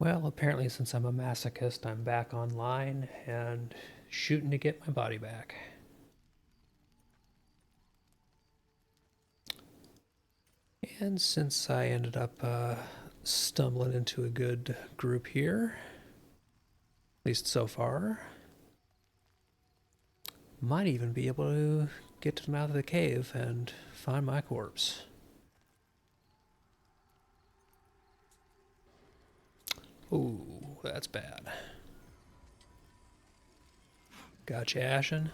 Well, apparently, since I'm a masochist, I'm back online and shooting to get my body back. And since I ended up stumbling into a good group here, at least so far, might even be able to get to the mouth of the cave and find my corpse. Ooh, that's bad. Gotcha, Ashen.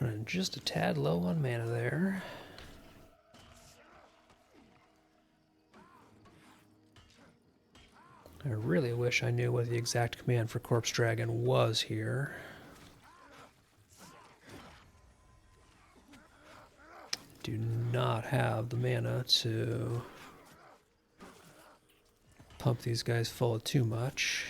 Running just a tad low on mana there. I really wish I knew what the exact command for Corpse Dragon was here. Do not have the mana to pump these guys full of too much.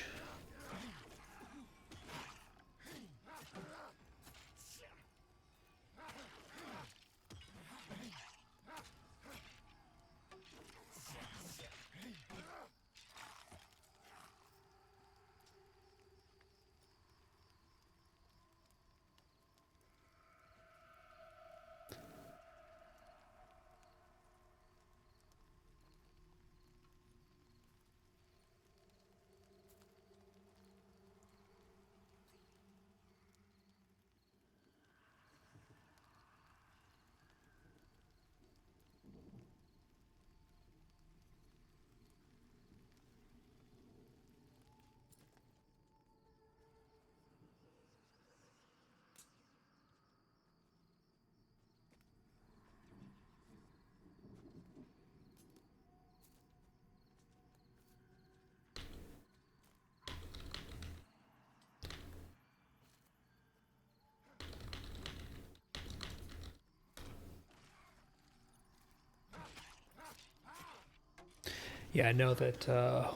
Yeah, I know that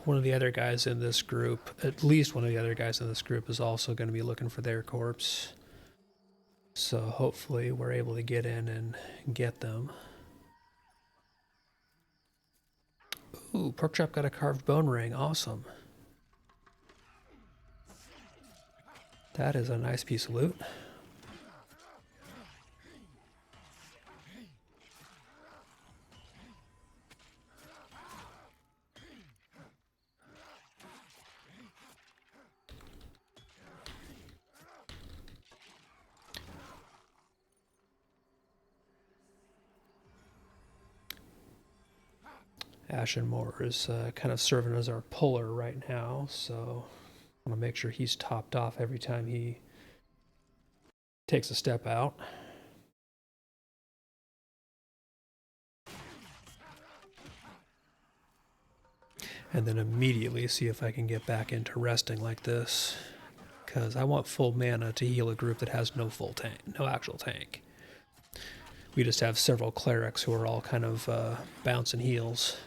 one of the other guys in this group, at least one of the other guys in this group, is also going to be looking for their corpse. So hopefully we're able to get in and get them. Ooh, Porkchop got a carved bone ring. Awesome. That is a nice piece of loot. Ashenmore is kind of serving as our puller right now, so I want to make sure he's topped off every time he takes a step out. and then immediately see if I can get back into resting like this, because I want full mana to heal a group that has no full tank, no actual tank. We just have several clerics who are all kind of bouncing heals.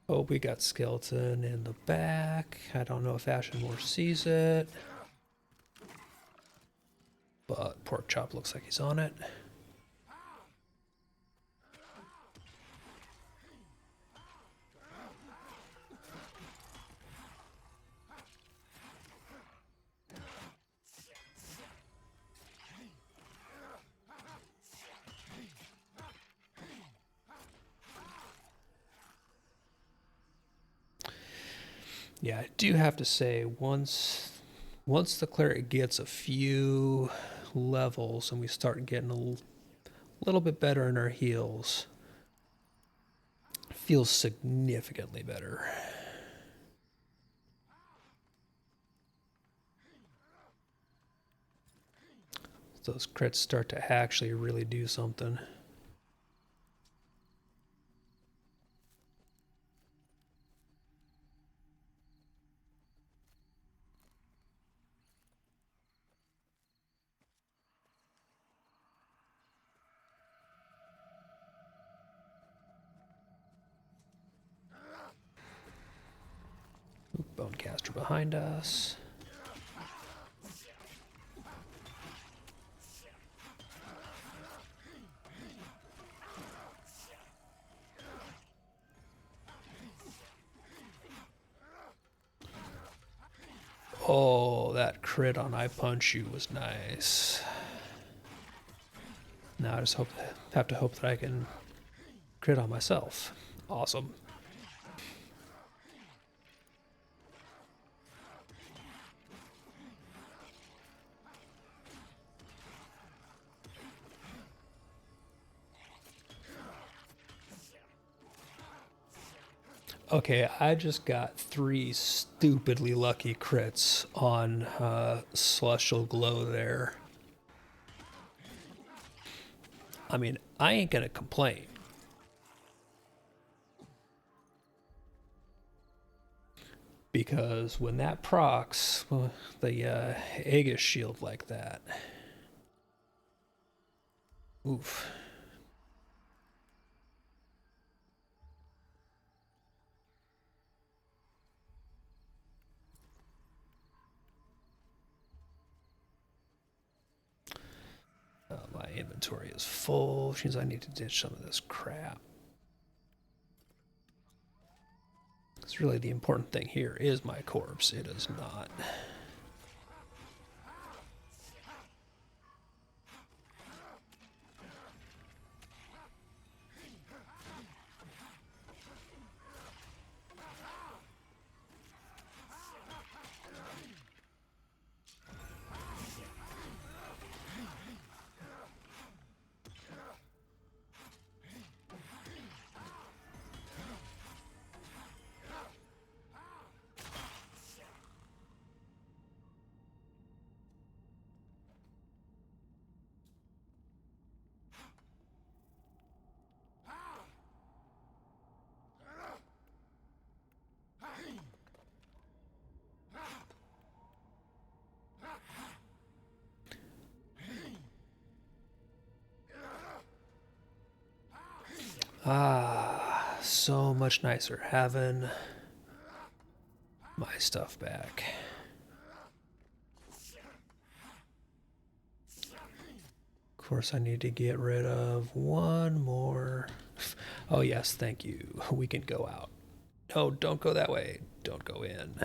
Oh, we got Skeleton in the back. I don't know if Ashenmore sees it, but Pork Chop looks like he's on it. Yeah, I do have to say, once the cleric gets a few levels and we start getting a little bit better in our heals, it feels significantly better. Those crits start to actually really do something. Bonecaster behind us. Oh, that crit on I Punch You was nice. Now I just have to hope that I can crit on myself. Awesome. Okay, I just got 3 stupidly lucky crits on Celestial Glow there. I mean, I ain't gonna complain. Because when that procs the Aegis shield like that, oof. My inventory is full, which means I need to ditch some of this crap. Because really the important thing here is my corpse. It is not. Ah, so much nicer having my stuff back. Of course, I need to get rid of one more. Oh, yes, thank you. We can go out. No, don't go that way. Don't go in.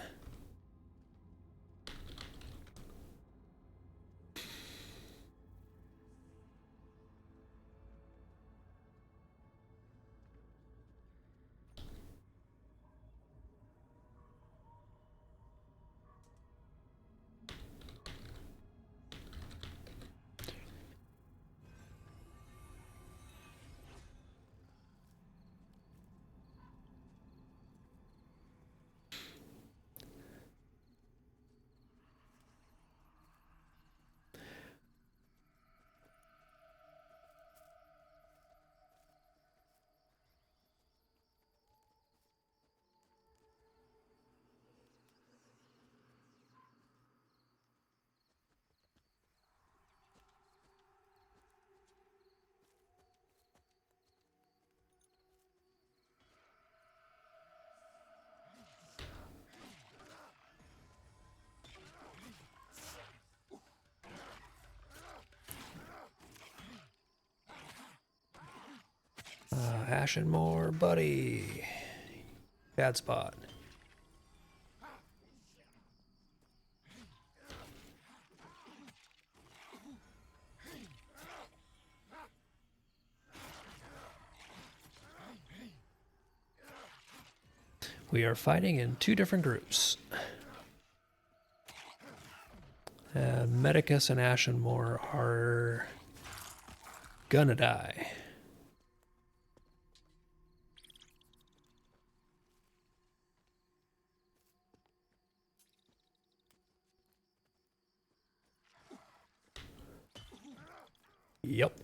Ashen more, buddy. Bad spot. We are fighting in two different groups. Medicus and Ashenmore are gonna die. Yep.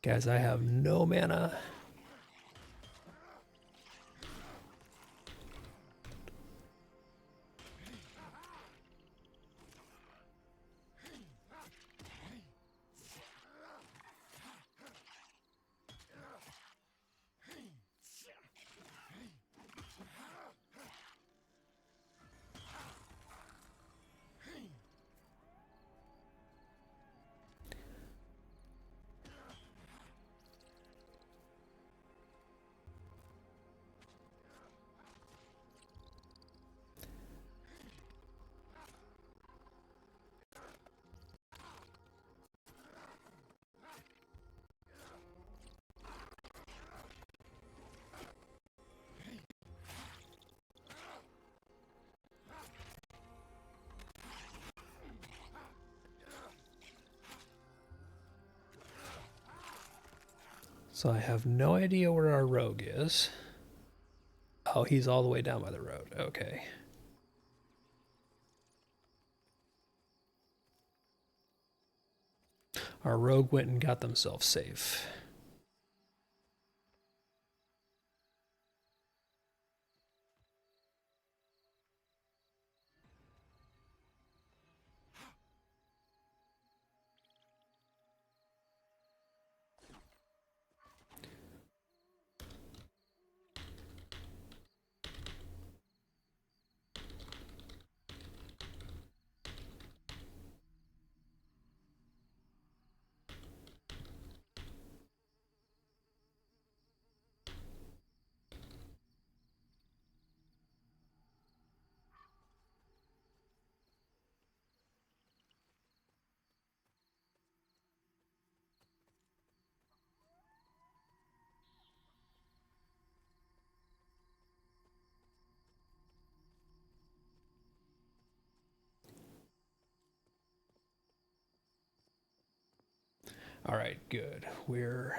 Guys, I have no mana. So I have no idea where our rogue is. Oh, he's all the way down by the road. Okay. Our rogue went and got themselves safe. All right, good. We're...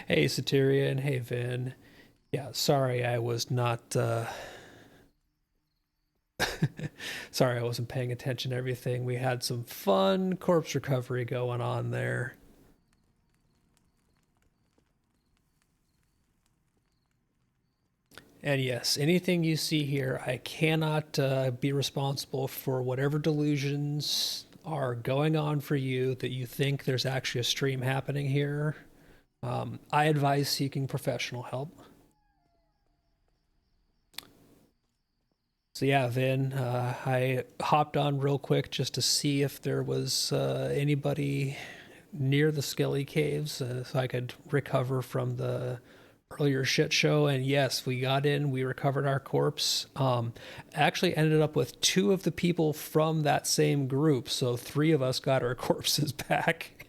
Hey, Satyrian. Hey, Vin. Yeah, sorry I was not... Sorry I wasn't paying attention to everything. We had some fun corpse recovery going on there. And yes, anything you see here, I cannot be responsible for whatever delusions are going on for you that you think there's actually a stream happening here. I advise seeking professional help. So yeah, Vin, I hopped on real quick just to see if there was anybody near the Skelly Caves so I could recover from the earlier shit show. And yes, we got in, we recovered our corpse. Actually ended up with 2 of the people from that same group, so 3 of us got our corpses back.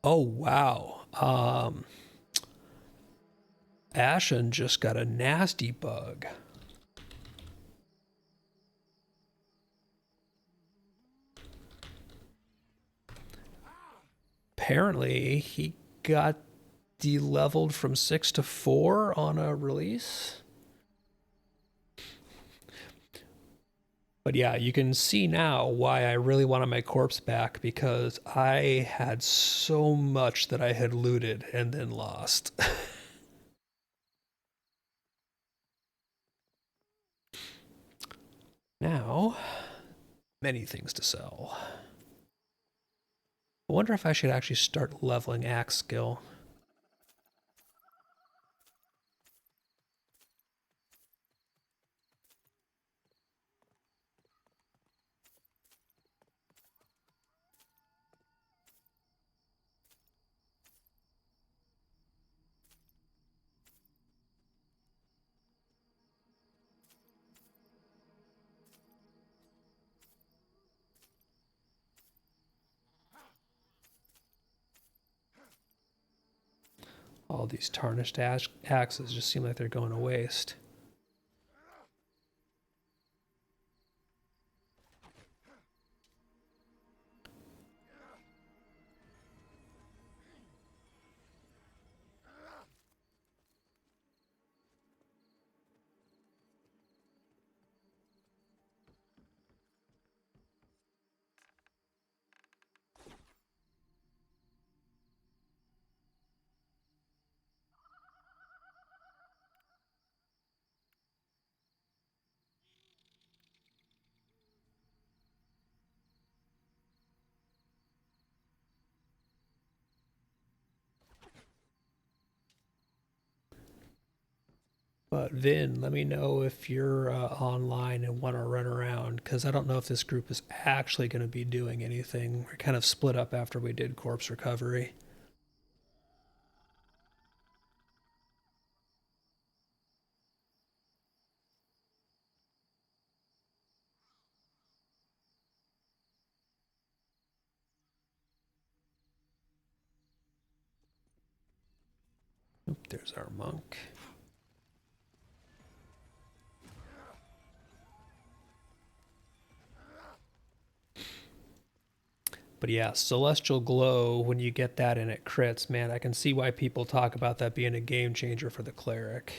Oh wow. Ashen just got a nasty bug. Apparently he got de-leveled from 6 to 4 on a release. But yeah, you can see now why I really wanted my corpse back, because I had so much that I had looted and then lost. Now, many things to sell. I wonder if I should actually start leveling axe skill. All these tarnished axes just seem like they're going to waste. But Vin, let me know if you're online and want to run around, because I don't know if this group is actually going to be doing anything. We're kind of split up after we did corpse recovery. Oop, there's our monk. But yeah, Celestial Glow, when you get that and it crits, man, I can see why people talk about that being a game changer for the cleric.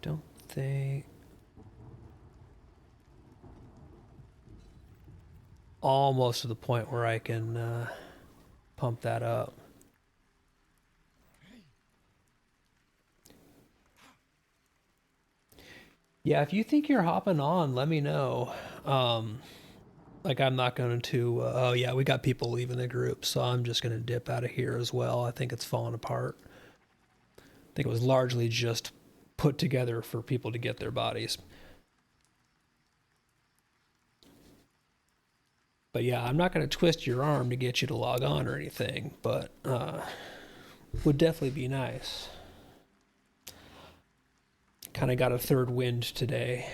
Don't think... Almost to the point where I can pump that up. Yeah, if you think you're hopping on, let me know. Like, I'm not going to, oh yeah, we got people leaving the group, so I'm just going to dip out of here as well. I think it's falling apart. I think it was largely just put together for people to get their bodies. But yeah, I'm not going to twist your arm to get you to log on or anything, but would definitely be nice. Kind of got a third wind today.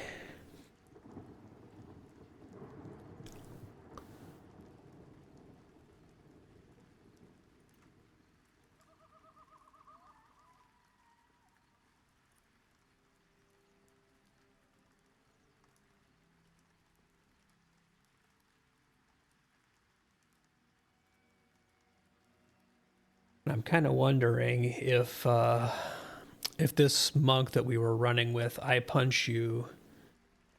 I'm kind of wondering if this monk that we were running with, I Punch You,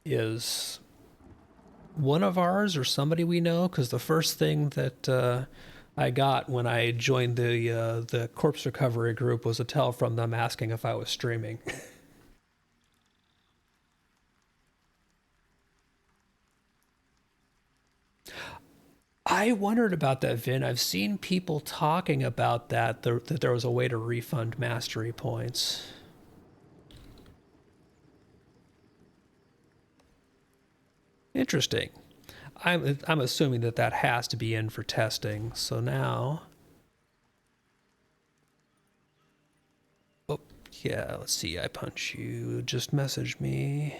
is one of ours or somebody we know. Because the first thing that I got when I joined the corpse recovery group was a tell from them asking if I was streaming. I wondered about that, Vin. I've seen people talking about that there was a way to refund mastery points. Interesting. I'm assuming that that has to be in for testing. So now, oh yeah, let's see. I Punch You. Just message me.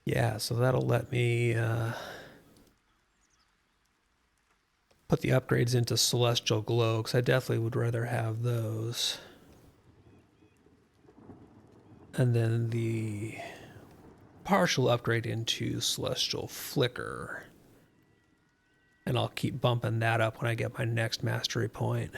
Yeah, so that'll let me put the upgrades into Celestial Glow, because I definitely would rather have those. And then the partial upgrade into Celestial Flicker. And I'll keep bumping that up when I get my next mastery point.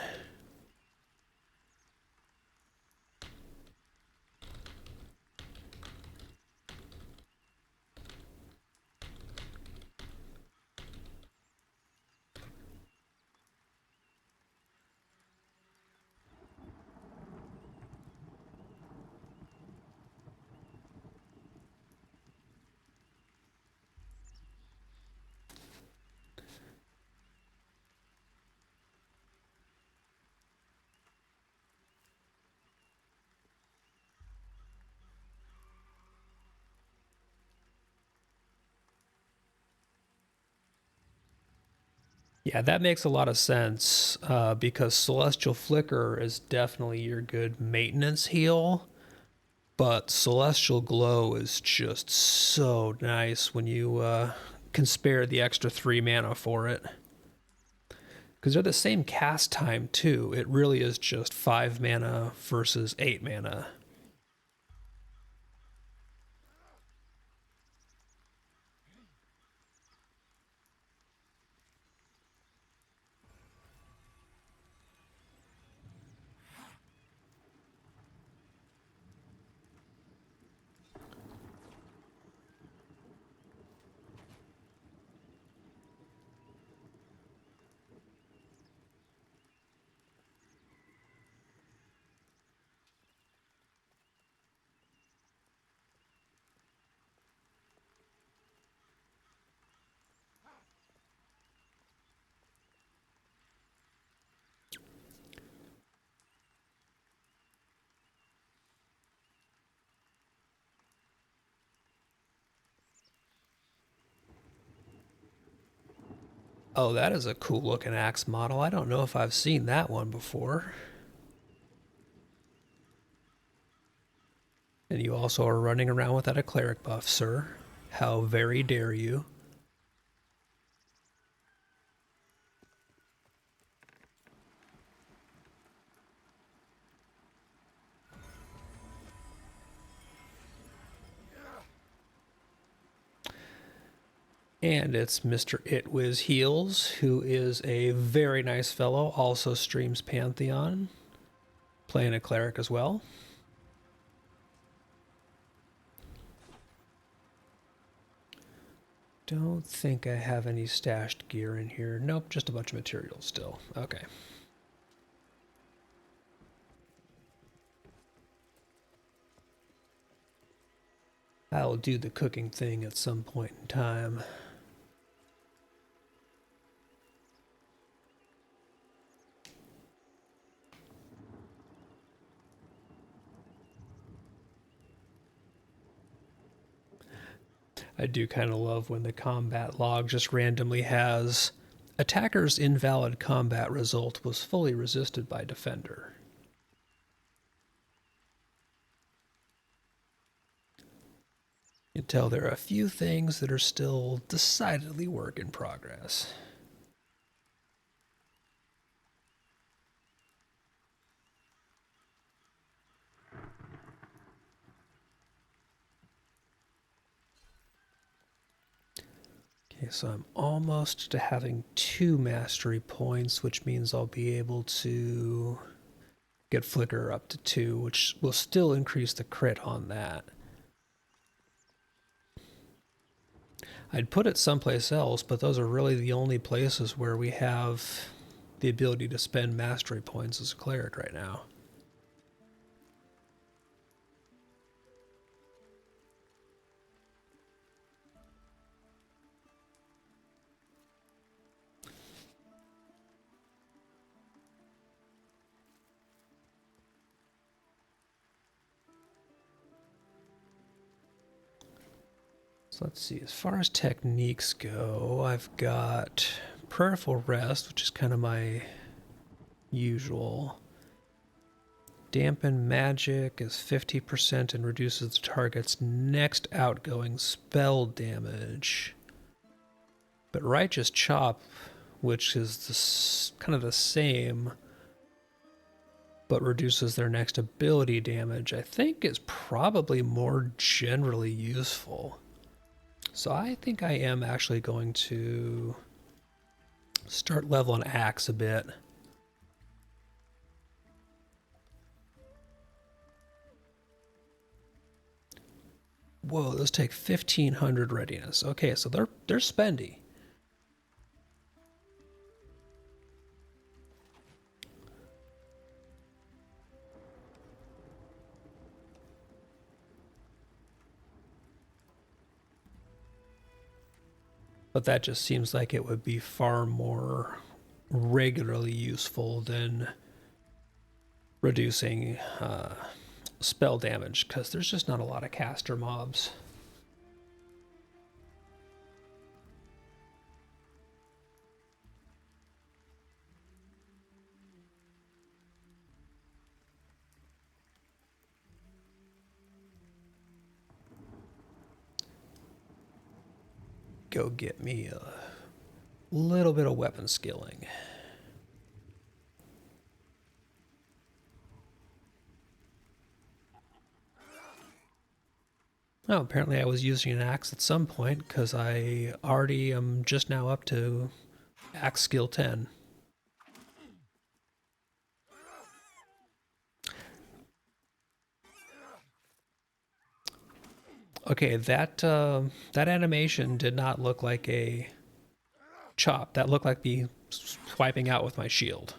Yeah, that makes a lot of sense because Celestial Flicker is definitely your good maintenance heal, but Celestial Glow is just so nice when you can spare the extra 3 mana for it. Because they're the same cast time too. It really is just 5 mana versus 8 mana. Oh, that is a cool looking axe model. I don't know if I've seen that one before. And you also are running around without a cleric buff, sir. How very dare you. And it's Mr. Itwiz Heals, who is a very nice fellow, also streams Pantheon, playing a cleric as well. Don't think I have any stashed gear in here. Nope, just a bunch of materials still. Okay. I'll do the cooking thing at some point in time. I do kind of love when the combat log just randomly has attacker's invalid combat result was fully resisted by defender. You can tell there are a few things that are still decidedly work in progress. Okay, so I'm almost to having 2 mastery points, which means I'll be able to get Flicker up to 2, which will still increase the crit on that. I'd put it someplace else, but those are really the only places where we have the ability to spend mastery points as a cleric right now. So let's see, as far as techniques go, I've got Prayerful Rest, which is kind of my usual. Dampen Magic is 50% and reduces the target's next outgoing spell damage. But Righteous Chop which is kind of the same, but reduces their next ability damage, I think is probably more generally useful. So I think I am actually going to start leveling Axe a bit. Whoa, those take 1,500 readiness. Okay, so they're spendy. But that just seems like it would be far more regularly useful than reducing spell damage, because there's just not a lot of caster mobs. Go get me a little bit of weapon skilling. Oh, apparently I was using an axe at some point, because I already am just now up to axe skill 10. Okay, that animation did not look like a chop. That looked like me swiping out with my shield.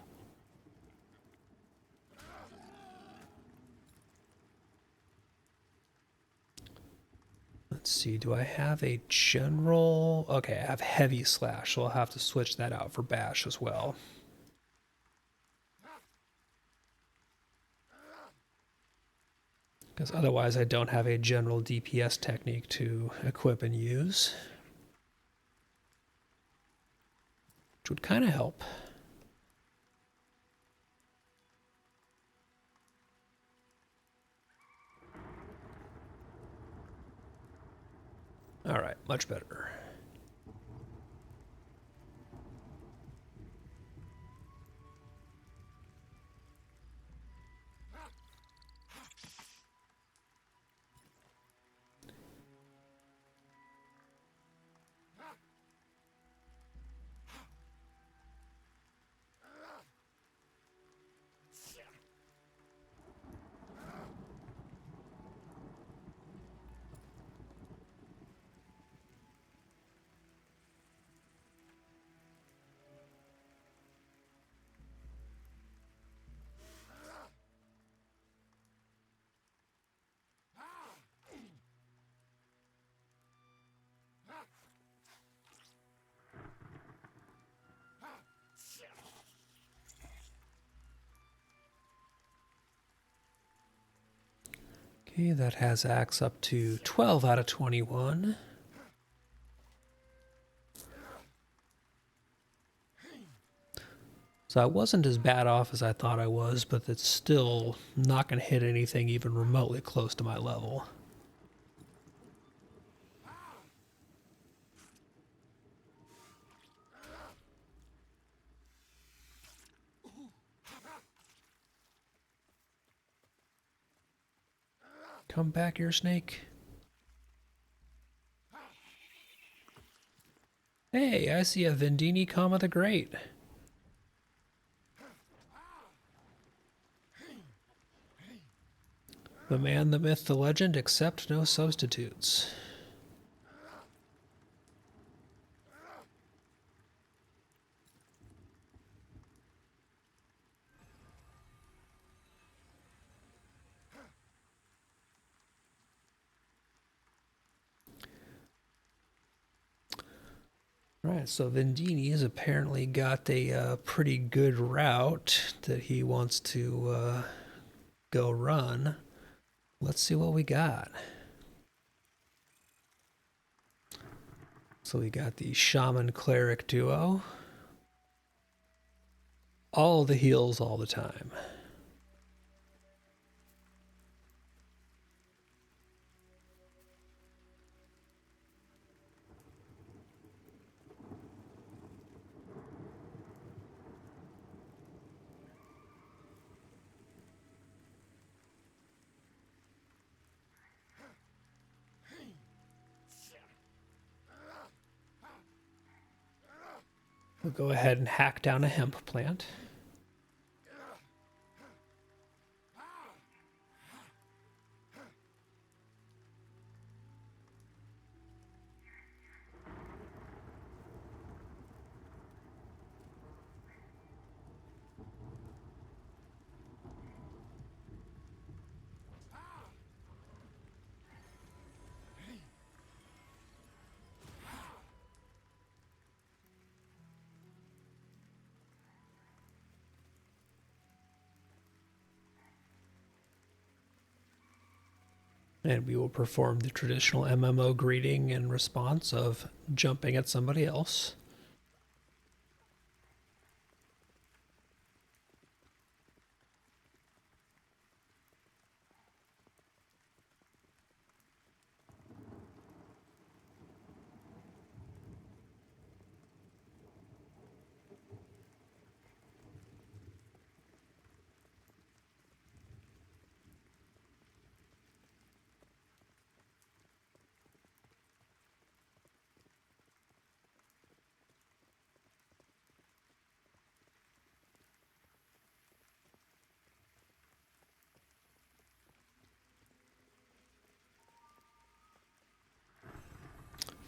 Let's see, do I have a general? Okay, I have heavy slash, so I'll have to switch that out for bash as well. Because otherwise I don't have a general DPS technique to equip and use, which would kind of help. All right, much better. Okay, that has axe up to 12 out of 21. So I wasn't as bad off as I thought I was, but it's still not going to hit anything even remotely close to my level. Come back here, snake. Hey, I see a Vendini Kama the Great. The man, the myth, the legend, accept no substitutes. Right, so Vendini has apparently got a pretty good route that he wants to go run. Let's see what we got. So we got the Shaman Cleric duo. All the heals all the time. We'll go ahead and hack down a hemp plant. And we will perform the traditional MMO greeting and response of jumping at somebody else.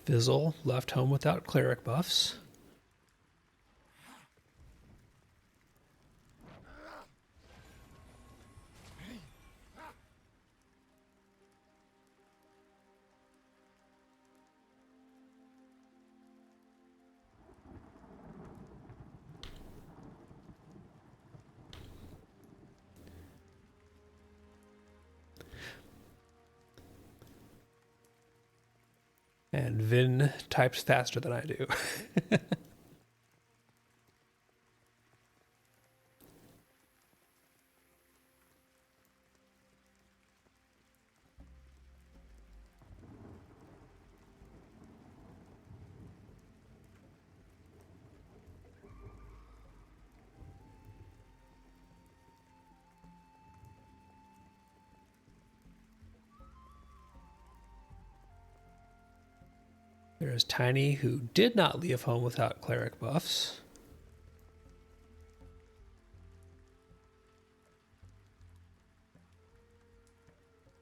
Fizzle left home without cleric buffs. And Vin types faster than I do. There's Tiny, who did not leave home without cleric buffs.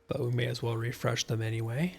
But we may as well refresh them anyway.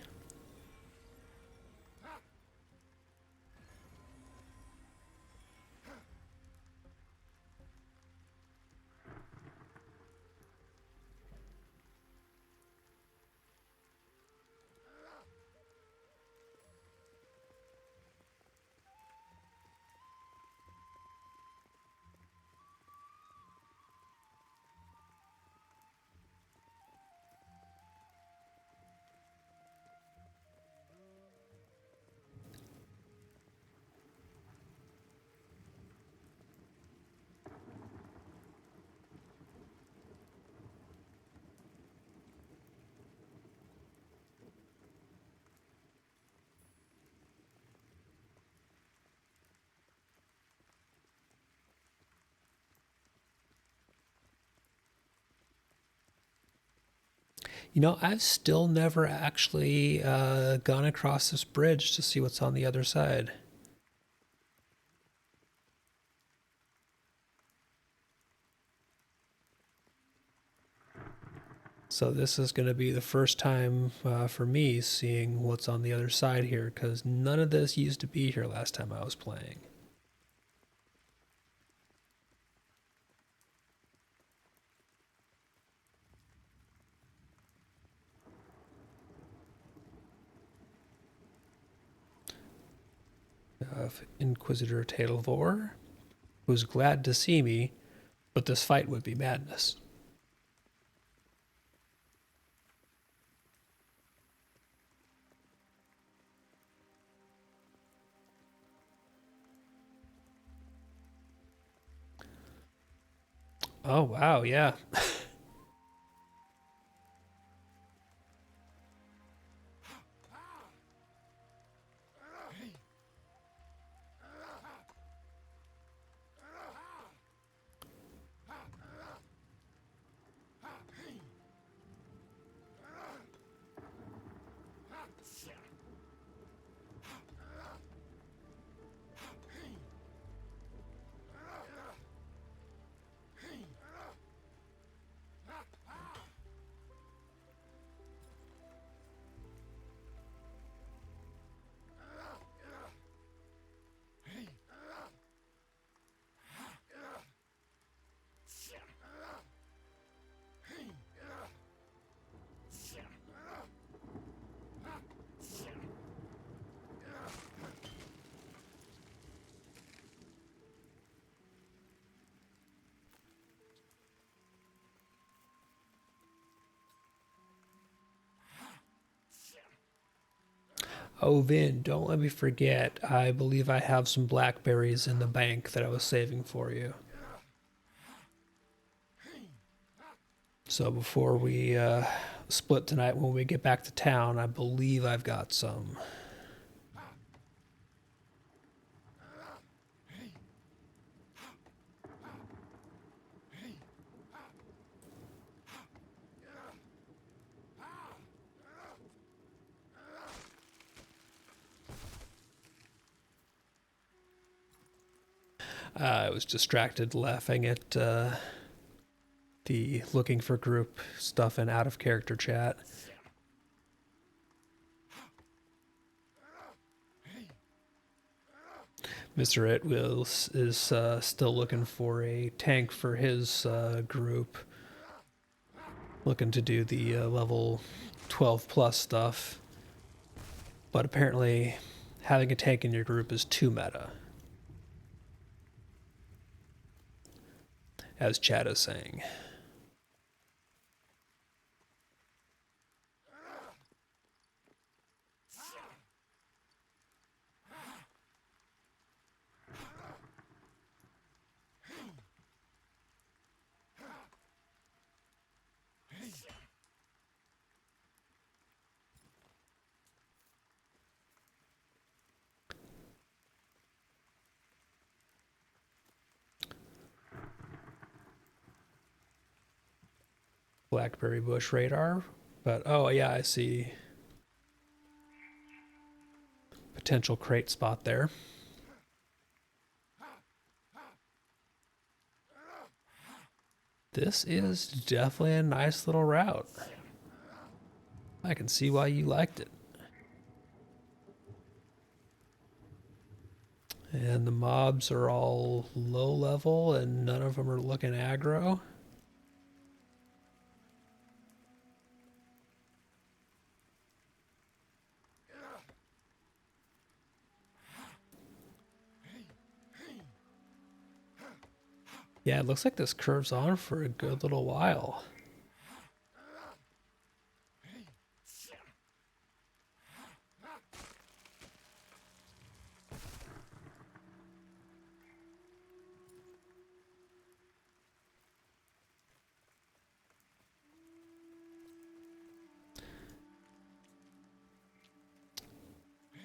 You know, I've still never actually gone across this bridge to see what's on the other side. So this is going to be the first time for me seeing what's on the other side here, because none of this used to be here last time I was playing. Inquisitor Tailvor was glad to see me, but this fight would be madness. Oh, wow, yeah. Oh, Vin, don't let me forget. I believe I have some blackberries in the bank that I was saving for you. So before we split tonight, when we get back to town, I believe I've got some. I was distracted laughing at the looking for group stuff in out of character chat. Mr. It is still looking for a tank for his group. Looking to do the level 12 plus stuff. But apparently having a tank in your group is too meta. As chat is saying. Blackberry bush radar. But oh yeah, I see potential crate spot there. This is definitely a nice little route. I can see why you liked it. And the mobs are all low level and none of them are looking aggro. Yeah, it looks like this curves on for a good little while.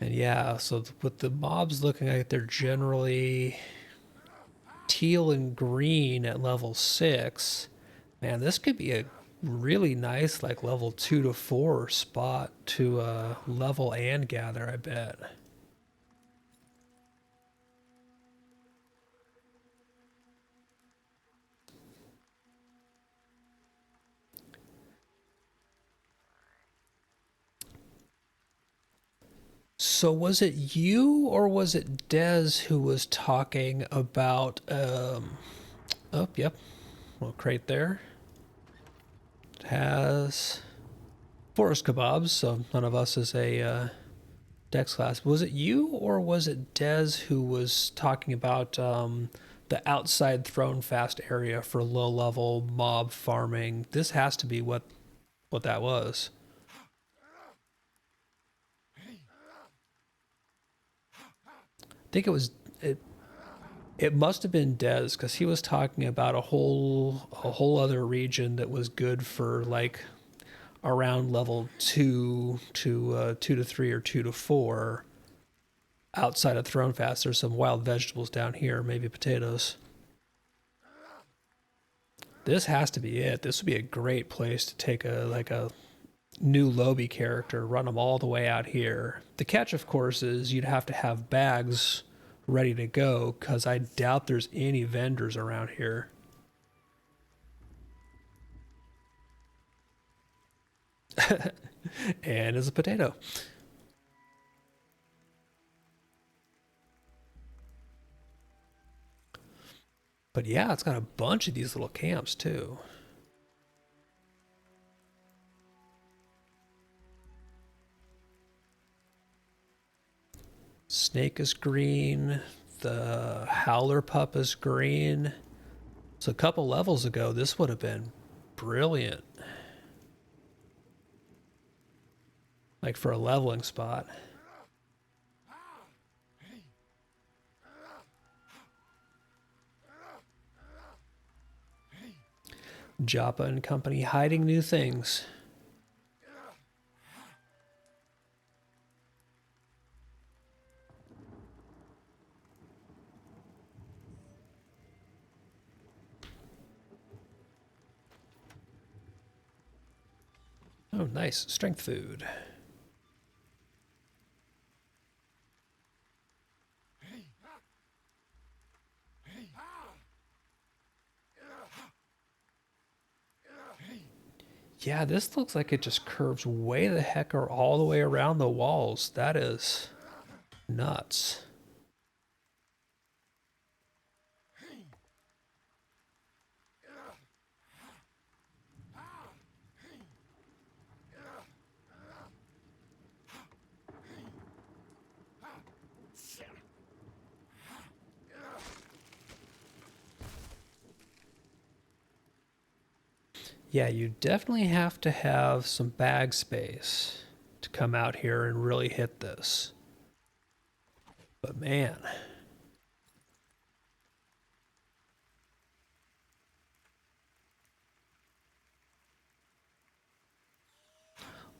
And yeah, so with the mobs looking like they're generally teal and green at level 6, man, this could be a really nice like level 2 to 4 spot to level and gather, I bet. So was it you or was it Dez who was talking about oh, yep. Little crate there. It has forest kebabs, so none of us is a Dex class. Was it you or was it Dez who was talking about the outside thrown fast area for low level mob farming? This has to be what that was. I think it must have been Dez because he was talking about a whole other region that was good for like around level 2 to 2 to 3 or 2 to 4 outside of Thronefast. There's some wild vegetables down here, maybe potatoes. This has to be it. This would be a great place to take a new Lobby character, run them all the way out here. The catch, of course, is you'd have to have bags ready to go because I doubt there's any vendors around here. And it's a potato. But yeah, it's got a bunch of these little camps too. Snake is green. The Howler pup is green. So a couple levels ago, this would have been brilliant. Like for a leveling spot. Joppa and company hiding new things. Oh, nice. Strength food. Yeah, this looks like it just curves way the heck or all the way around the walls. That is nuts. Yeah, you definitely have to have some bag space to come out here and really hit this. But man,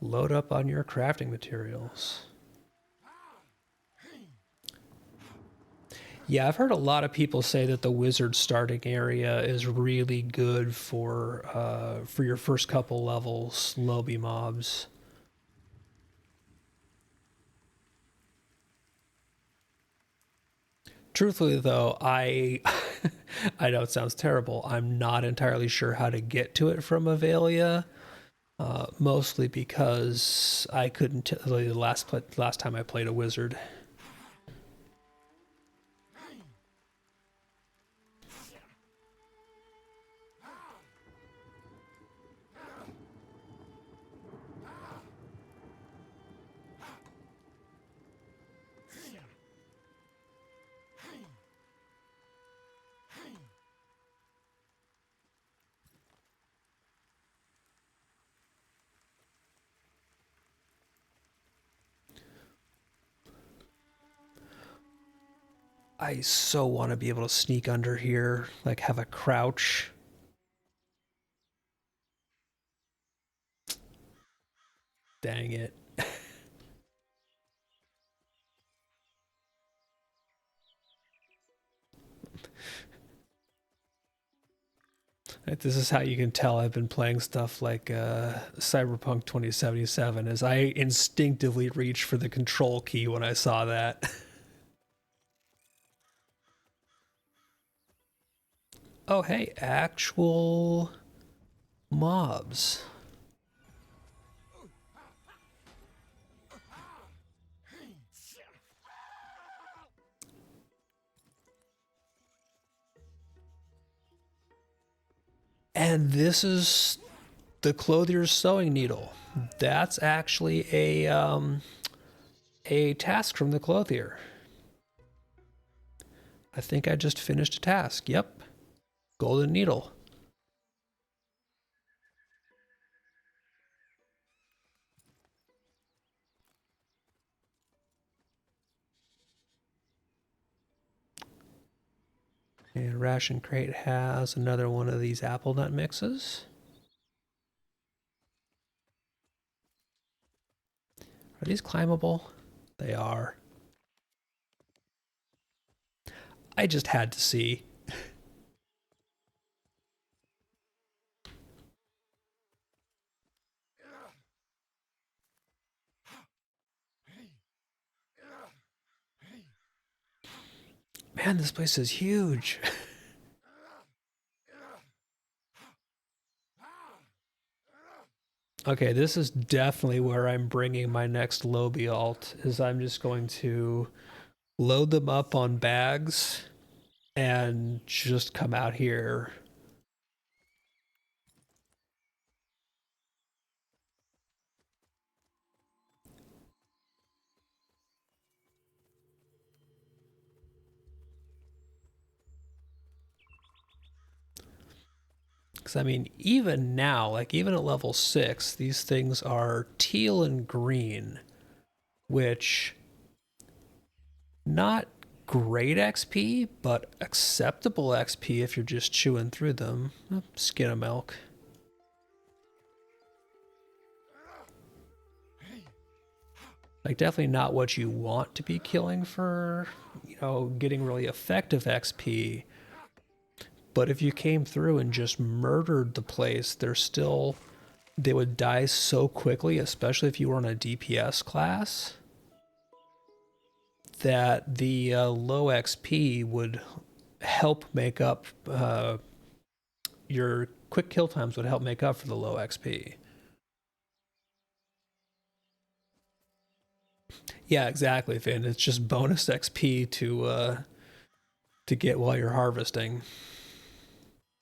load up on your crafting materials. Yeah, I've heard a lot of people say that the wizard starting area is really good for your first couple levels, lobby mobs. Truthfully, though, I know it sounds terrible. I'm not entirely sure how to get to it from Avelia. Mostly because I couldn't tell you the last time I played a wizard. I so want to be able to sneak under here, like have a crouch. Dang it. This is how you can tell I've been playing stuff like Cyberpunk 2077, as I instinctively reached for the control key when I saw that. Oh, hey, actual mobs. And this is the clothier's sewing needle. That's actually a task from the clothier. I think I just finished a task. Yep. Golden needle. And Ration Crate has another one of these apple nut mixes. Are these climbable? They are. I just had to see. Man, this place is huge. Okay, this is definitely where I'm bringing my next Lobby alt, is I'm just going to load them up on bags and just come out here. Because, I mean, even now, like even at level 6, these things are teal and green, which, not great XP, but acceptable XP if you're just chewing through them. Oh, skin of milk. Like, definitely not what you want to be killing for, getting really effective XP. But if you came through and just murdered the place, they would die so quickly, especially if you were on a DPS class, that the low XP would help make up, your quick kill times would help make up for the low XP. Yeah, exactly, Finn. It's just bonus XP to get while you're harvesting.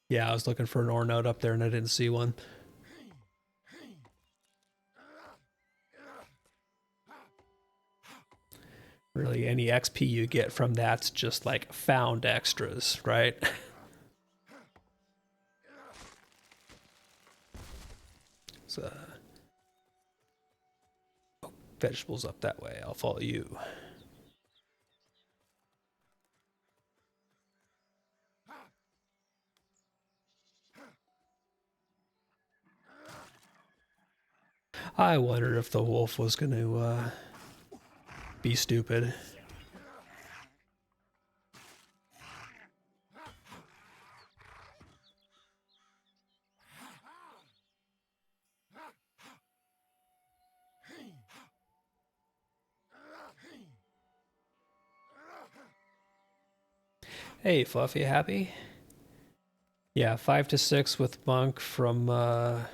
Yeah, I was looking for an ore node up there and I didn't see one. Really, any XP you get from that's just like found extras, right? So, vegetables up that way. I'll follow you. I wondered if the wolf was going to be stupid. Hey, Fluffy, happy? Yeah, 5 to 6 with Monk from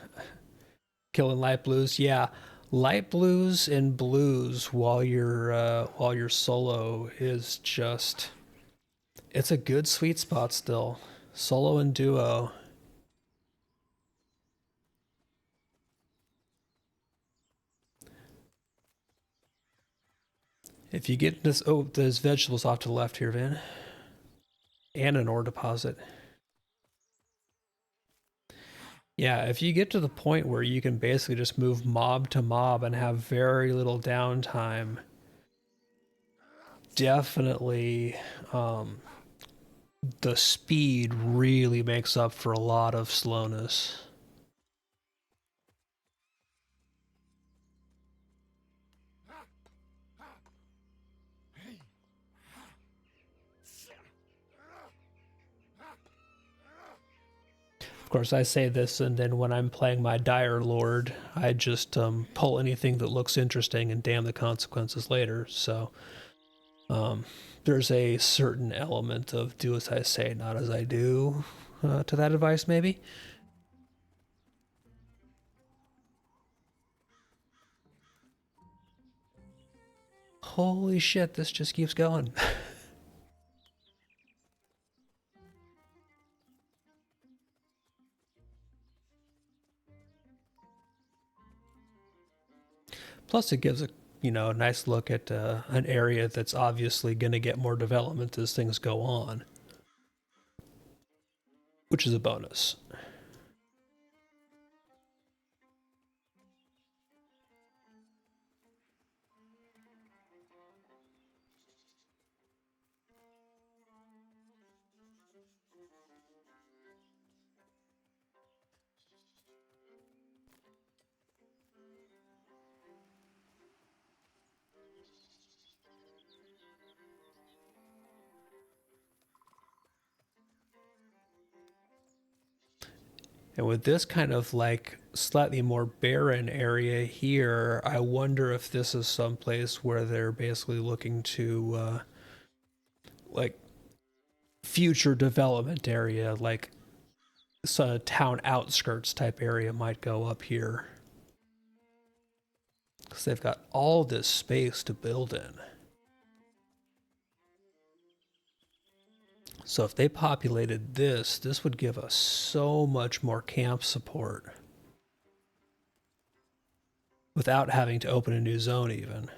killing light blues. Yeah, light blues and blues while you're solo is just, it's a good sweet spot still. Solo and duo. If you get this, oh, there's vegetables off to the left here, Vin, and an ore deposit. Yeah, if you get to the point where you can basically just move mob to mob and have very little downtime, definitely the speed really makes up for a lot of slowness. Of course, I say this, and then when I'm playing my Dire Lord, I just pull anything that looks interesting and damn the consequences later. So there's a certain element of do as I say, not as I do to that advice, maybe. Holy shit, this just keeps going. Plus, it gives a nice look at an area that's obviously going to get more development as things go on, which is a bonus. And with this kind of like slightly more barren area here, I wonder if this is someplace where they're basically looking to like future development area, like some town outskirts type area might go up here. Because they've got all this space to build in. So if they populated this would give us so much more camp support without having to open a new zone even.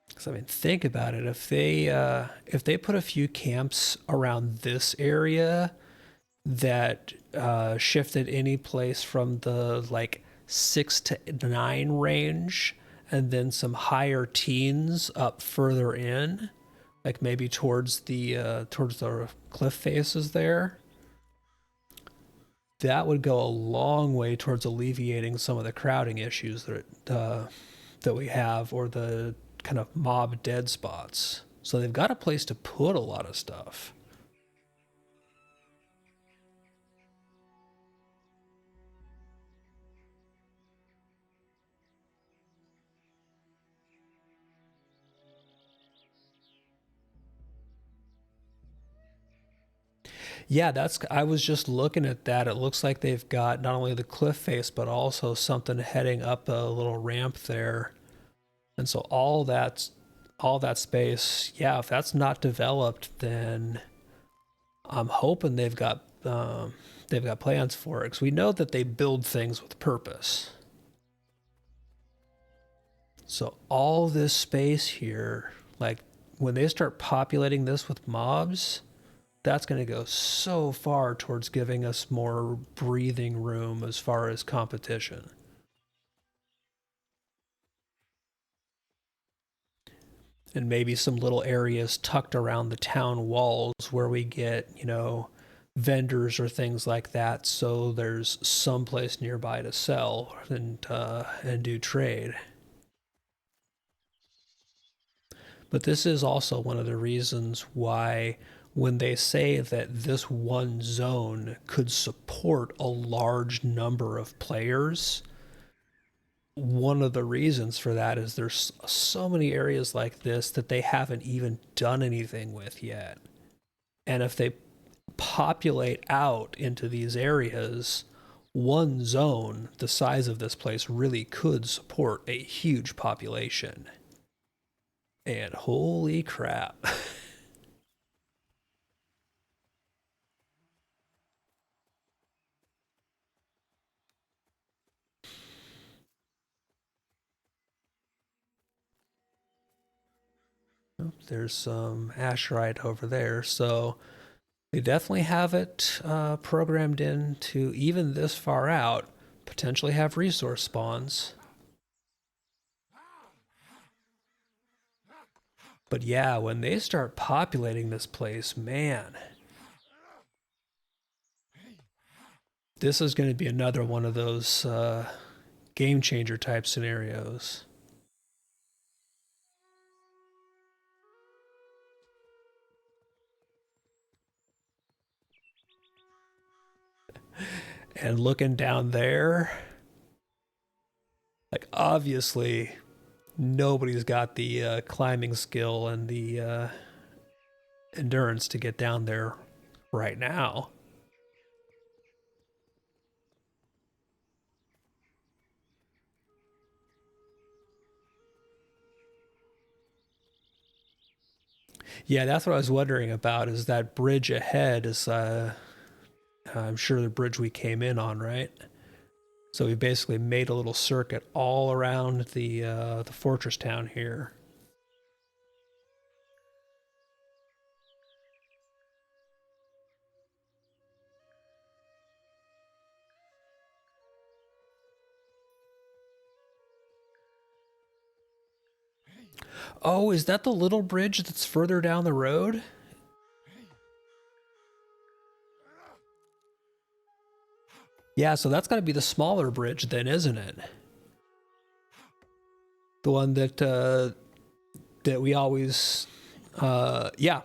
Because I mean, think about it. If they put a few camps around this area that shifted any place from the like 6 to 9 range, and then some higher teens up further in, like maybe towards the cliff faces there. That would go a long way towards alleviating some of the crowding issues that we have, or the kind of mob dead spots. So they've got a place to put a lot of stuff. Yeah, I was just looking at that. It looks like they've got not only the cliff face, but also something heading up a little ramp there. And so all that space, yeah, if that's not developed, then I'm hoping they've got plans for it, because we know that they build things with purpose. So all this space here, like when they start populating this with mobs, that's going to go so far towards giving us more breathing room as far as competition. And maybe some little areas tucked around the town walls where we get, vendors or things like that, so there's some place nearby to sell and do trade. But this is also one of the reasons why, when they say that this one zone could support a large number of players, one of the reasons for that is there's so many areas like this that they haven't even done anything with yet. And if they populate out into these areas, one zone the size of this place really could support a huge population. And holy crap. There's some Asherite over there. So they definitely have it programmed in to, even this far out, potentially have resource spawns. But yeah, when they start populating this place, man, this is going to be another one of those game changer type scenarios. And looking down there, like obviously nobody's got the climbing skill and the endurance to get down there right now. Yeah, that's what I was wondering about. Is that bridge ahead? Is I'm sure the bridge we came in on, right? So we basically made a little circuit all around the fortress town here. Oh, is that the little bridge that's further down the road? Yeah, so that's got to be the smaller bridge then, isn't it? The one that we always, yeah.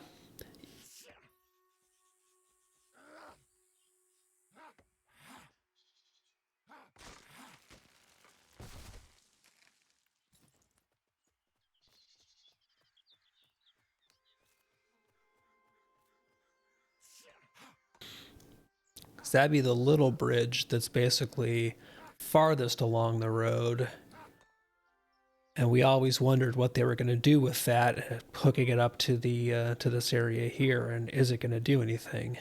So that'd be the little bridge that's basically farthest along the road. And we always wondered what they were going to do with that, hooking it up to this area here, and is it going to do anything?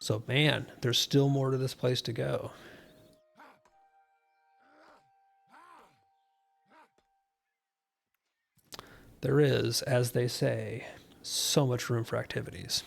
So man, there's still more to this place to go. There is, as they say, so much room for activities.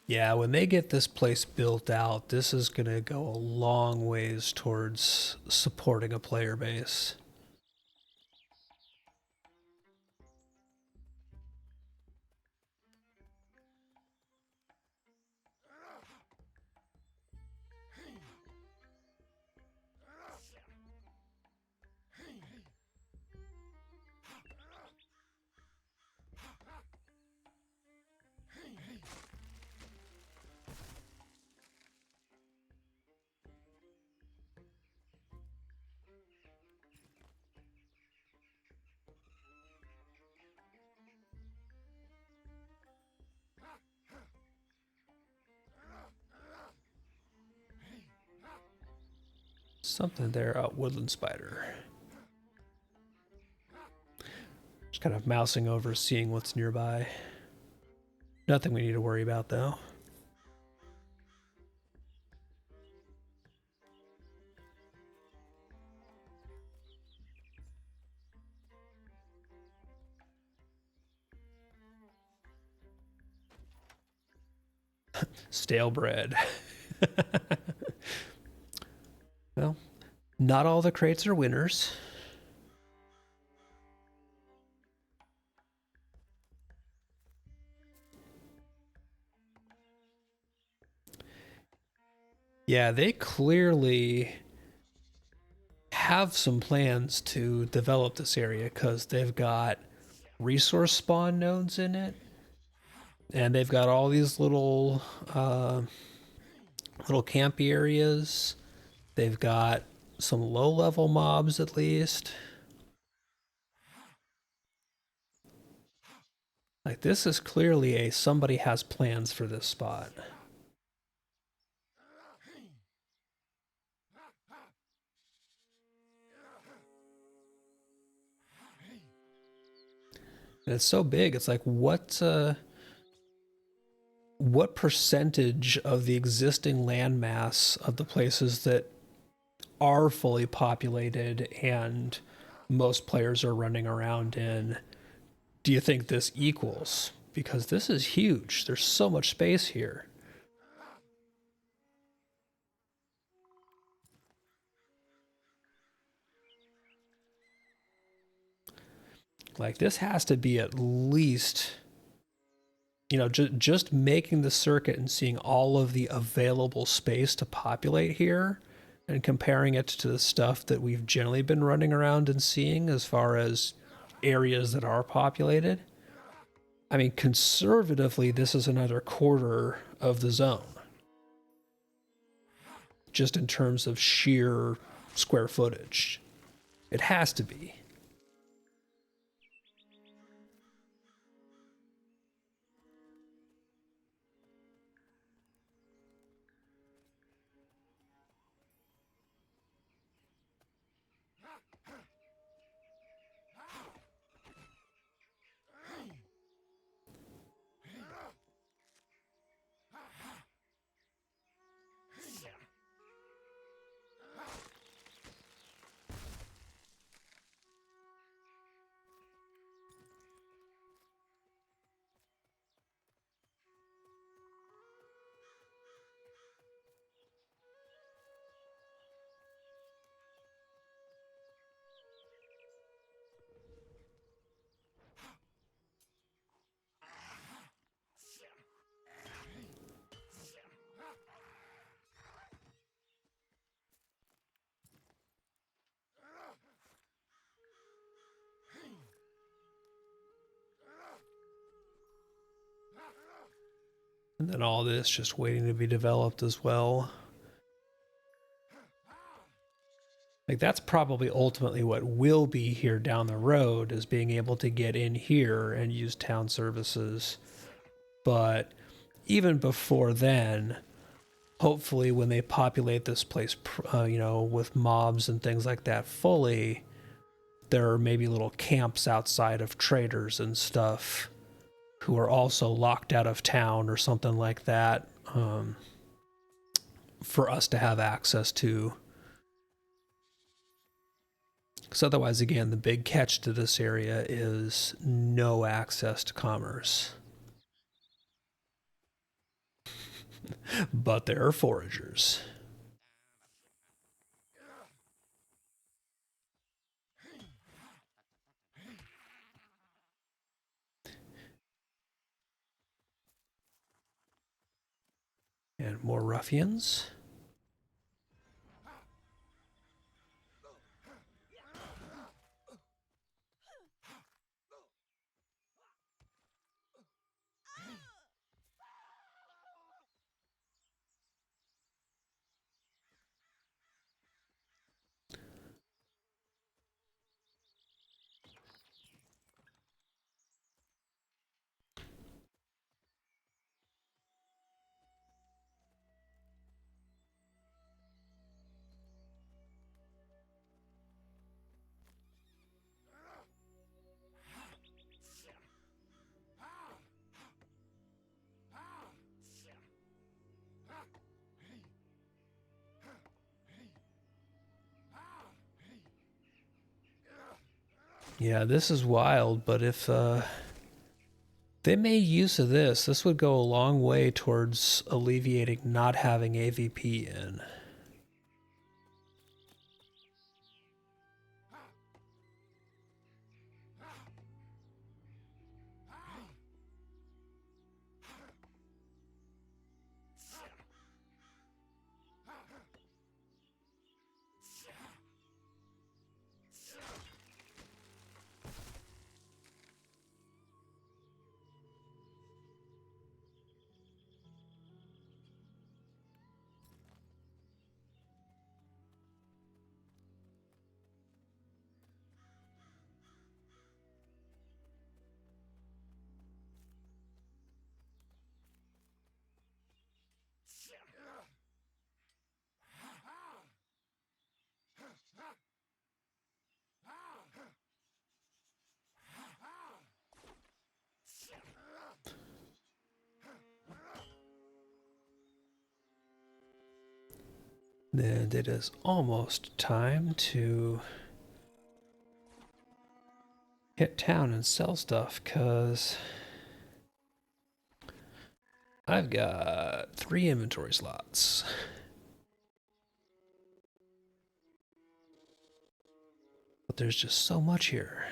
Yeah, when they get this place built out, this is going to go a long ways towards supporting a player base. Something there, woodland spider. Just kind of mousing over, seeing what's nearby. Nothing we need to worry about, though. Stale bread. Well, not all the crates are winners. Yeah, they clearly have some plans to develop this area because they've got resource spawn nodes in it, and they've got all these little campy areas. They've got some low level mobs at least. Like this is clearly a somebody has plans for this spot. And it's so big. It's like what percentage of the existing landmass of the places that are fully populated and most players are running around in do you think this equals? Because this is huge. There's so much space here. Like this has to be at least, just making the circuit and seeing all of the available space to populate here and comparing it to the stuff that we've generally been running around and seeing as far as areas that are populated. I mean, conservatively, this is another quarter of the zone, just in terms of sheer square footage. It has to be. And then all this just waiting to be developed as well. Like that's probably ultimately what will be here down the road is being able to get in here and use town services. But even before then, hopefully when they populate this place, with mobs and things like that fully, there are maybe little camps outside of traders and stuff who are also locked out of town or something like that, for us to have access to. Because otherwise, again, the big catch to this area is no access to commerce. But there are foragers. And more ruffians. Yeah, this is wild, but if they made use of this, this would go a long way towards alleviating not having AVP in. And it is almost time to hit town and sell stuff, because I've got 3 inventory slots. But there's just so much here.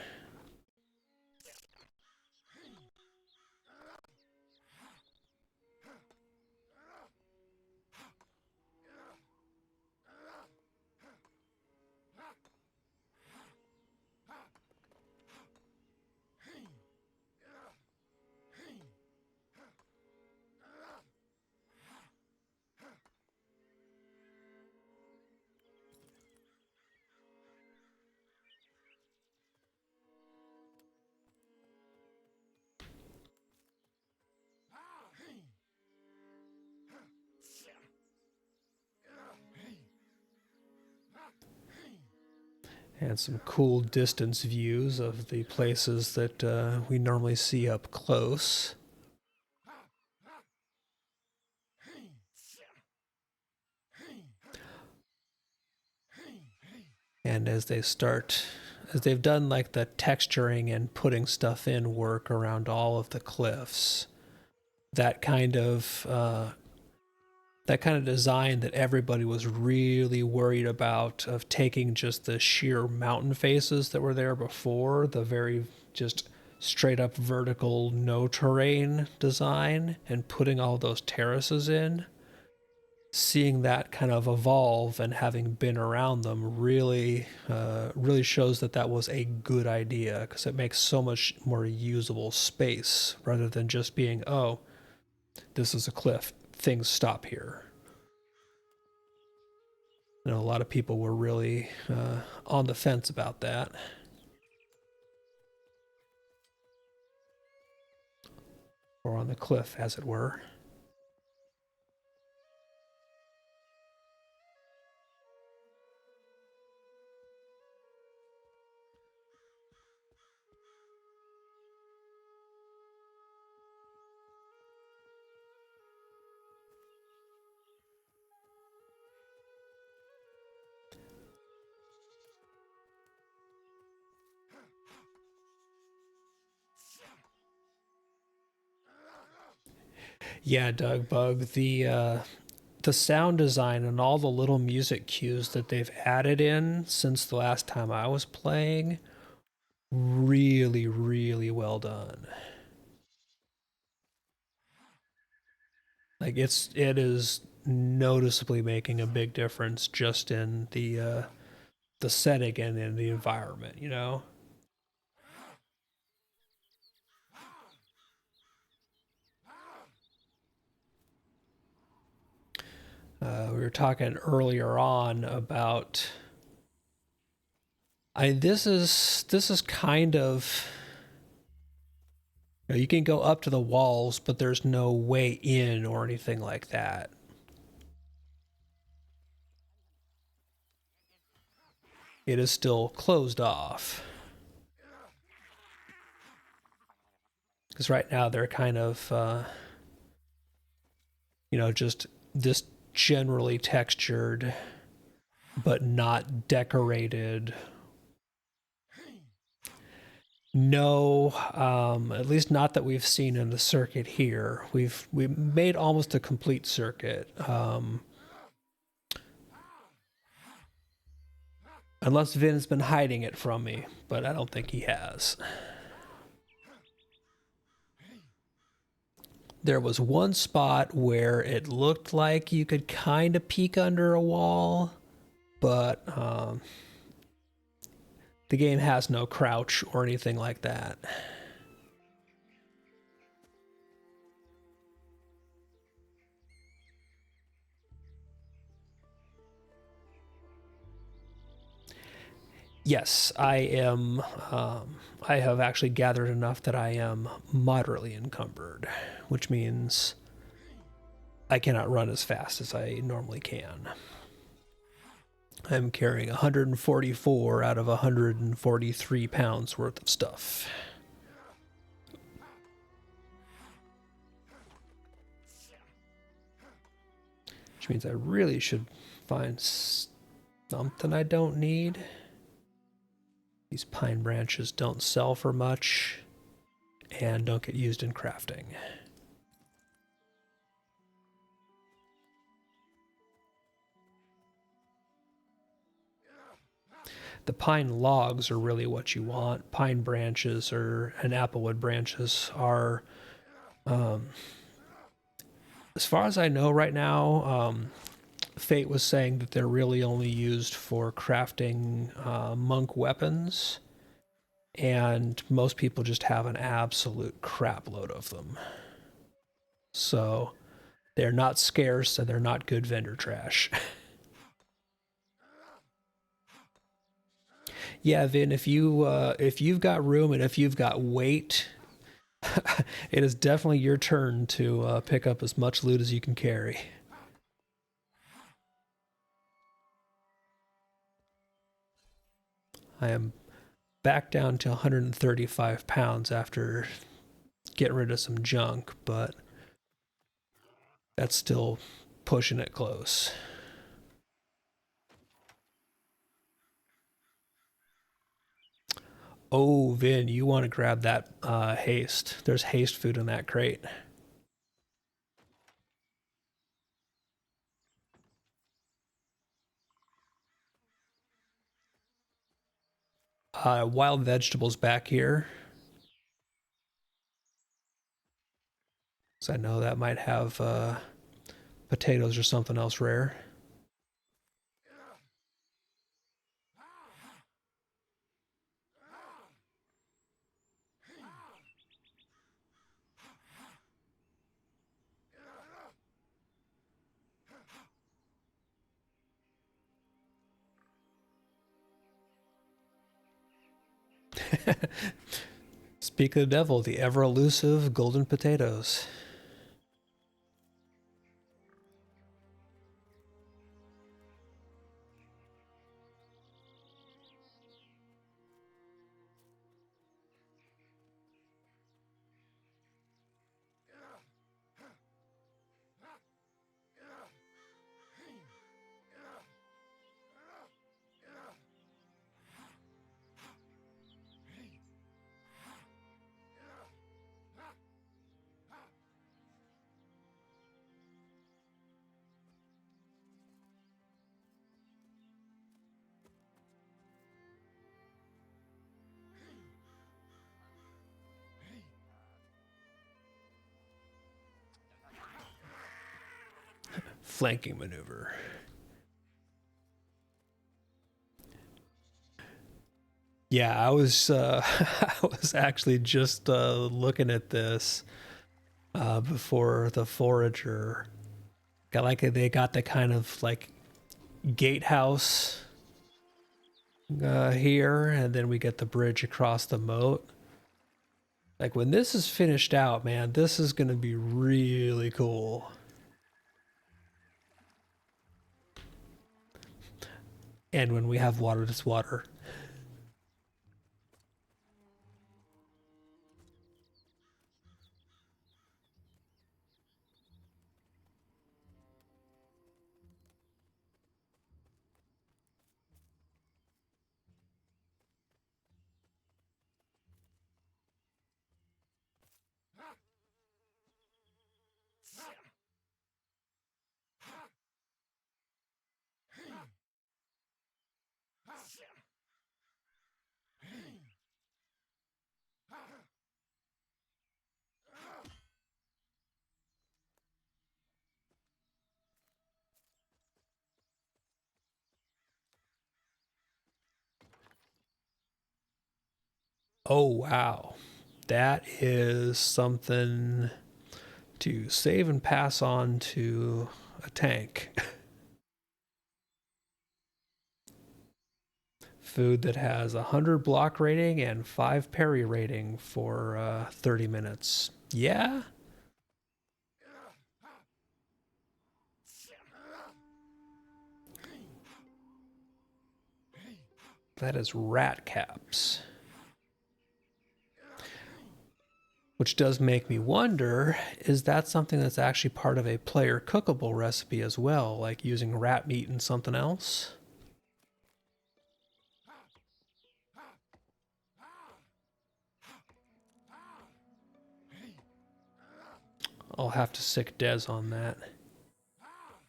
And some cool distance views of the places that we normally see up close. And as they've done like the texturing and putting stuff in work around all of the cliffs, that kind of design that everybody was really worried about, of taking just the sheer mountain faces that were there before, the very just straight up vertical no terrain design, and putting all those terraces in. Seeing that kind of evolve and having been around them really shows that that was a good idea, because it makes so much more usable space rather than just being, oh, this is a cliff, things stop here. You know, a lot of people were really on the fence about that. Or on the cliff, as it were. Yeah, Doug Bug. The sound design and all the little music cues that they've added in since the last time I was playing, really, really well done. Like it is noticeably making a big difference just in the setting and in the environment, you know? We were talking earlier on about this is kind of, you can go up to the walls, but there's no way in or anything like that. It is still closed off. Because right now they're kind of, just this generally textured, but not decorated. No, at least not that we've seen in the circuit here. We made almost a complete circuit, unless Vin's been hiding it from me, but I don't think he has. There was one spot where it looked like you could kind of peek under a wall, but the game has no crouch or anything like that. Yes, I am. I have actually gathered enough that I am moderately encumbered, which means I cannot run as fast as I normally can. I'm carrying 144 out of 143 pounds worth of stuff. Which means I really should find something I don't need. These pine branches don't sell for much and don't get used in crafting. The pine logs are really what you want. Pine branches and applewood branches are, as far as I know right now, Fate was saying that they're really only used for crafting monk weapons, and most people just have an absolute crap load of them. So they're not scarce and they're not good vendor trash. Yeah, Vin, if you've got room and if you've got weight, it is definitely your turn to pick up as much loot as you can carry. I am back down to 135 pounds after getting rid of some junk, but that's still pushing it close. Oh, Vin, you want to grab that haste. There's haste food in that crate. Wild vegetables back here. So I know that might have potatoes or something else rare. Speak of the devil, the ever elusive golden potatoes. flanking maneuver. Yeah, I was I was actually just looking at this before the forager. Got like they got the kind of like gatehouse here, and then we get the bridge across the moat. Like when this is finished out, man, this is gonna be really cool. And when we have water, it's water. Oh wow. That is something to save and pass on to a tank. Food that has 100 block rating and 5 parry rating for 30 minutes. Yeah? That is rat caps. Which does make me wonder, is that something that's actually part of a player cookable recipe as well, like using rat meat and something else? I'll have to sick Des on that.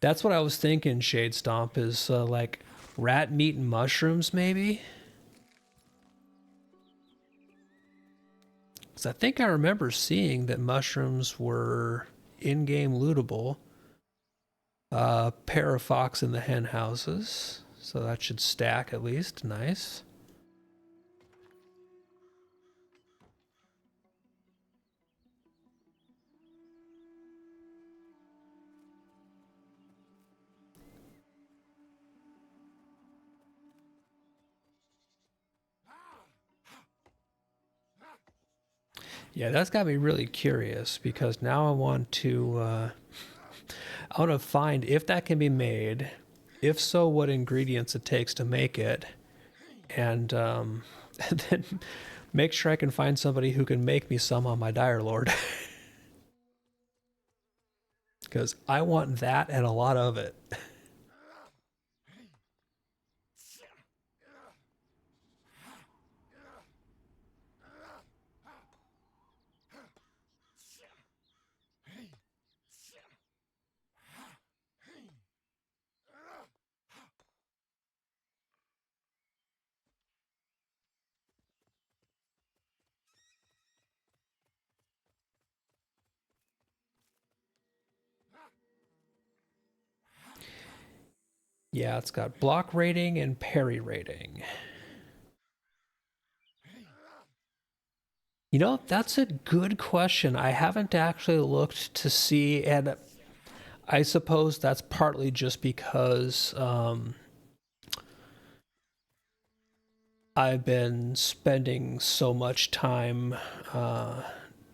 That's what I was thinking, Shade Stomp, is like rat meat and mushrooms, maybe? Because I think I remember seeing that mushrooms were in-game lootable. Pair of fox in the hen houses, so that should stack at least. Nice. Yeah, that's got me really curious because now I want to find if that can be made. If so, what ingredients it takes to make it, and, and then make sure I can find somebody who can make me some on my Dire Lord. Because I want that and a lot of it. Yeah, it's got block rating and parry rating. You know, that's a good question. I haven't actually looked to see, and I suppose that's partly just because I've been spending so much time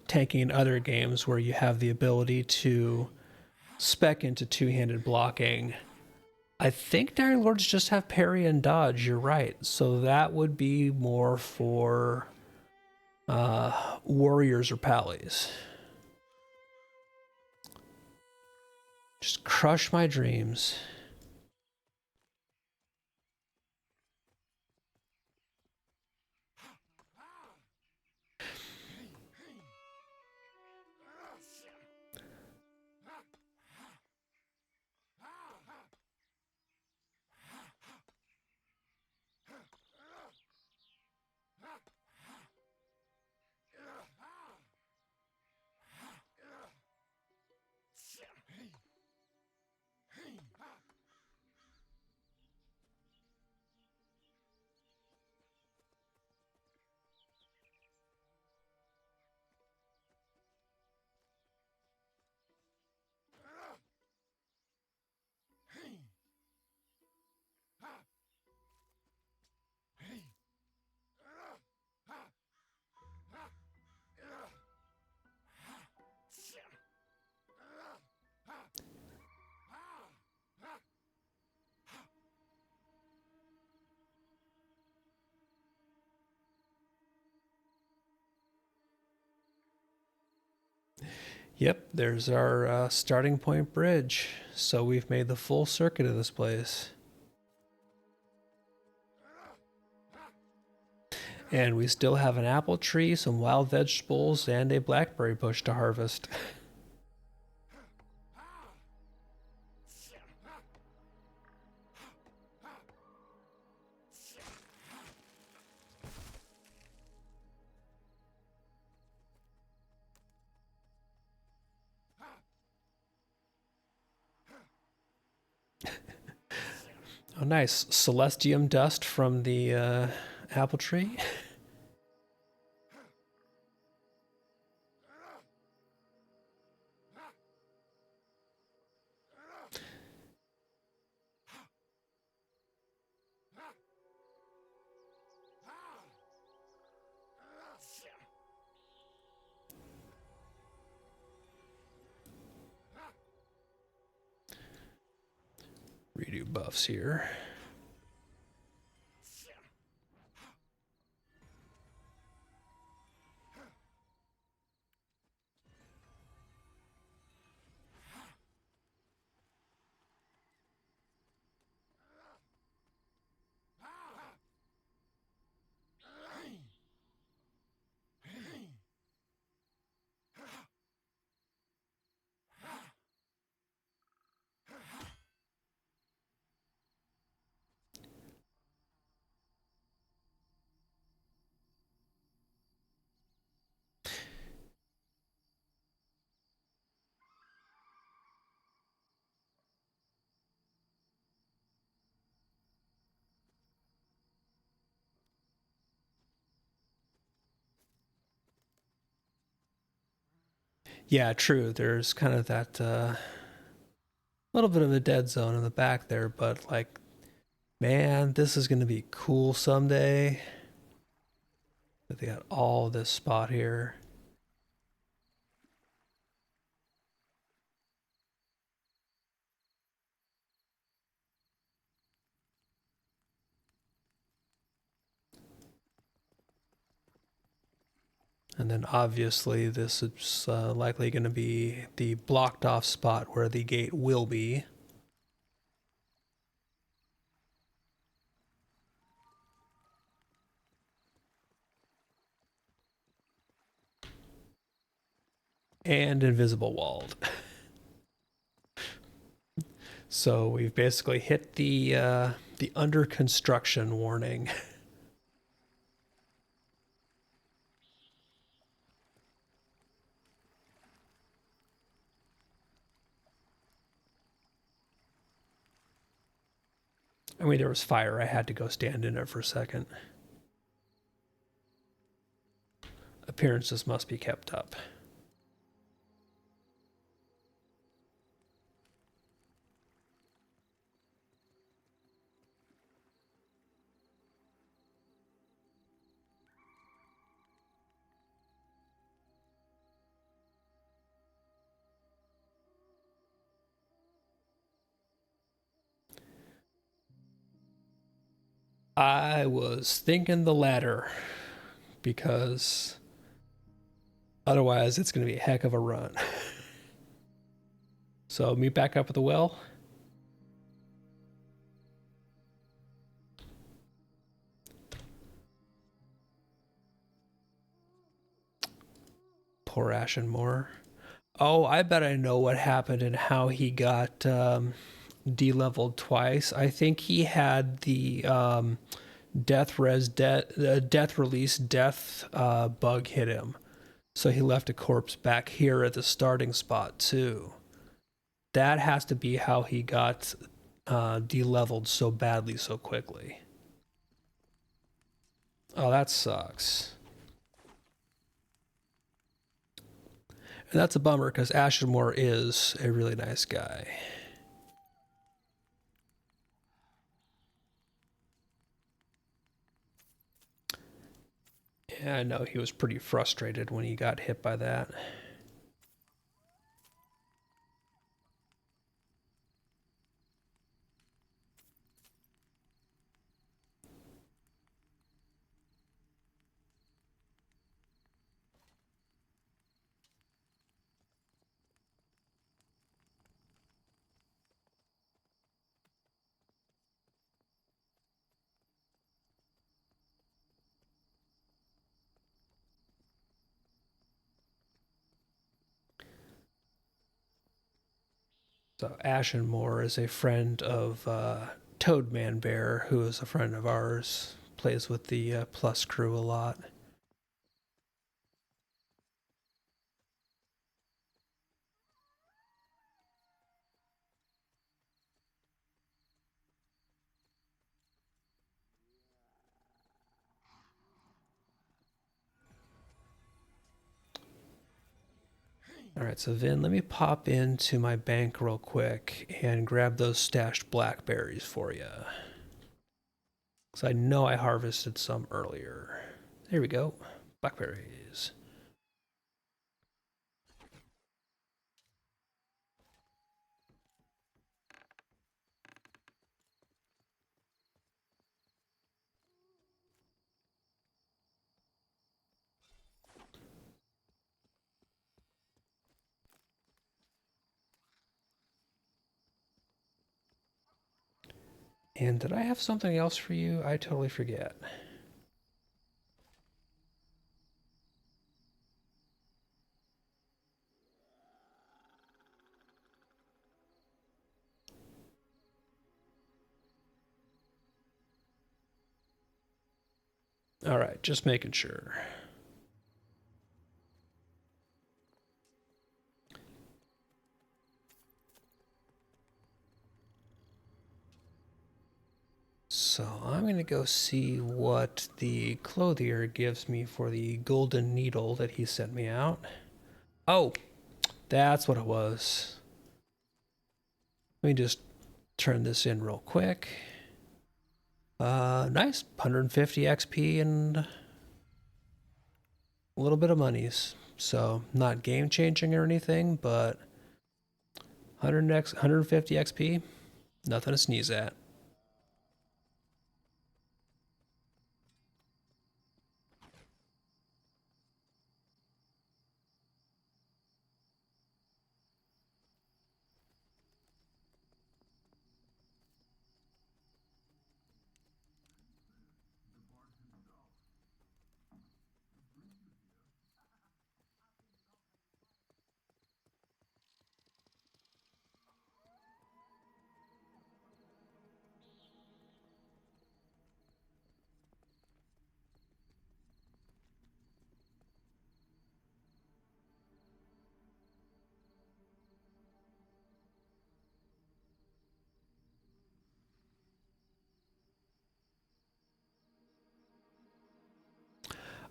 tanking in other games where you have the ability to spec into two-handed blocking. I think Dire Lords just have parry and dodge, you're right. So that would be more for warriors or pallies. Just crush my dreams. Yep, there's our starting point bridge. So we've made the full circuit of this place. And we still have an apple tree, some wild vegetables, and a blackberry bush to harvest. Oh, nice. Celestium dust from the apple tree. Redo buffs here. Yeah, true. There's kind of that little bit of a dead zone in the back there, but like, man, this is going to be cool someday. They got all this spot here. And then obviously this is likely going to be the blocked off spot where the gate will be. And invisible walled. So we've basically hit the under construction warning. I mean, there was fire. I had to go stand in it for a second. Appearances must be kept up. I was thinking the latter because otherwise it's going to be a heck of a run. So meet back up at the well. Poor Ashenmore. Oh, I bet I know what happened and how he got de-leveled twice. I think he had the death release bug hit him, so he left a corpse back here at the starting spot too. That has to be how he got de-leveled so badly so quickly. Oh, that sucks. And that's a bummer because Ashenmore is a really nice guy. Yeah, I know he was pretty frustrated when he got hit by that. So Ashenmore is a friend of Toadman Bear, who is a friend of ours. Plays with the Plus crew a lot. All right, so Vin, let me pop into my bank real quick and grab those stashed blackberries for you. Because I know I harvested some earlier. There we go. Blackberries. And did I have something else for you? I totally forget. All right, just making sure. So I'm going to go see what the clothier gives me for the golden needle that he sent me out. Oh, that's what it was. Let me just turn this in real quick. Nice, 150 XP and a little bit of monies. So not game changing or anything, but 150 XP, nothing to sneeze at.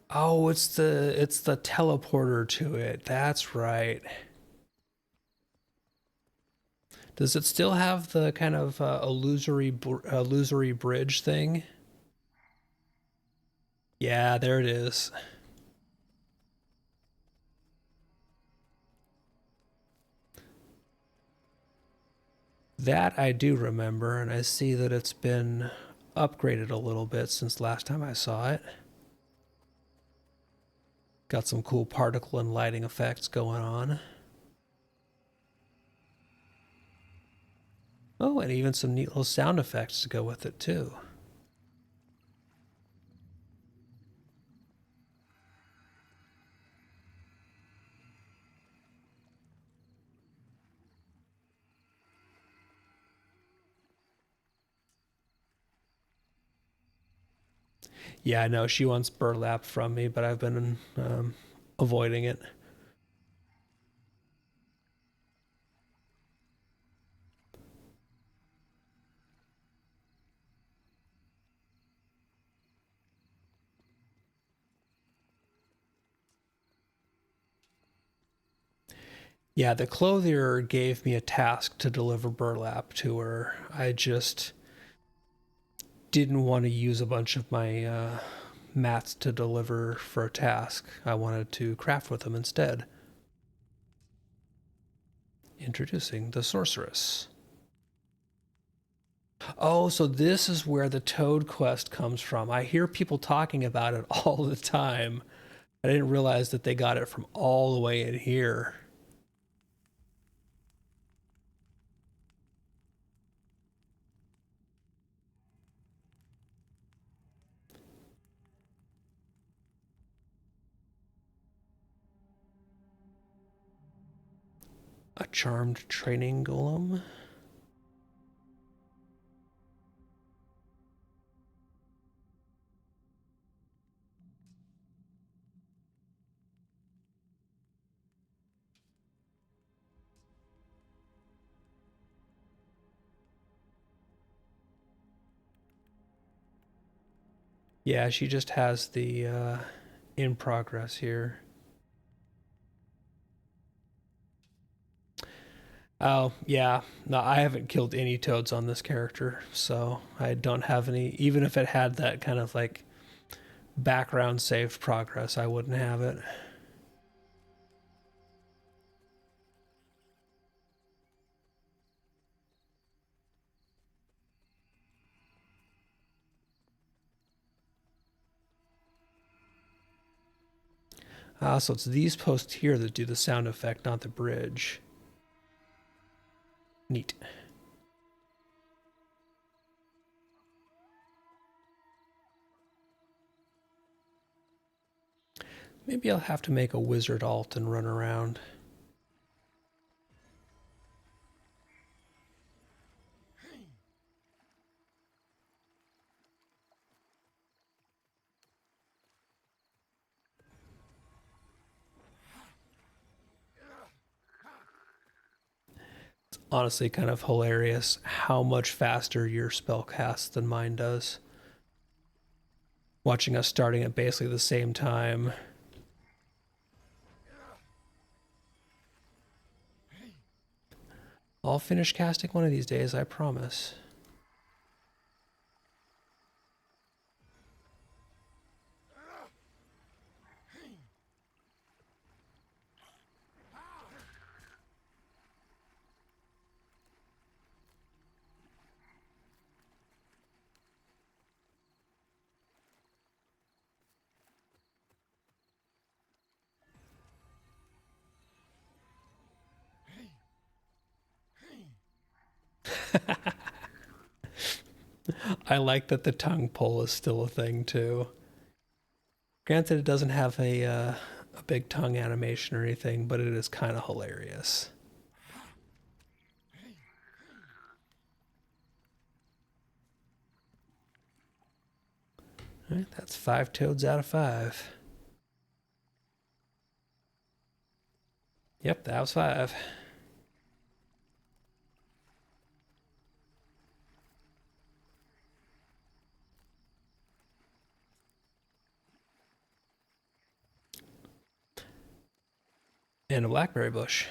Oh, it's the teleporter to it. That's right. Does it still have the kind of illusory bridge thing? Yeah, there it is. That I do remember, and I see that it's been upgraded a little bit since last time I saw it. Got some cool particle and lighting effects going on. Oh, and even some neat little sound effects to go with it, too. Yeah, I know she wants burlap from me, but I've been avoiding it. Yeah, the clothier gave me a task to deliver burlap to her. I just didn't want to use a bunch of my mats to deliver for a task. I wanted to craft with them instead. Introducing the sorceress. Oh, so this is where the Toad quest comes from. I hear people talking about it all the time. I didn't realize that they got it from all the way in here. A charmed training golem. Yeah, she just has the in progress here. Oh, yeah. No, I haven't killed any toads on this character, so I don't have any. Even if it had that kind of like background saved progress, I wouldn't have it. So it's these posts here that do the sound effect, not the bridge. Neat. Maybe I'll have to make a wizard alt and run around. It's honestly kind of hilarious how much faster your spell casts than mine does. Watching us starting at basically the same time. I'll finish casting one of these days, I promise. I like that the tongue pull is still a thing too. Granted, it doesn't have a big tongue animation or anything, but it is kind of hilarious. All right, that's 5 toads out of 5. Yep, that was 5. And a blackberry bush.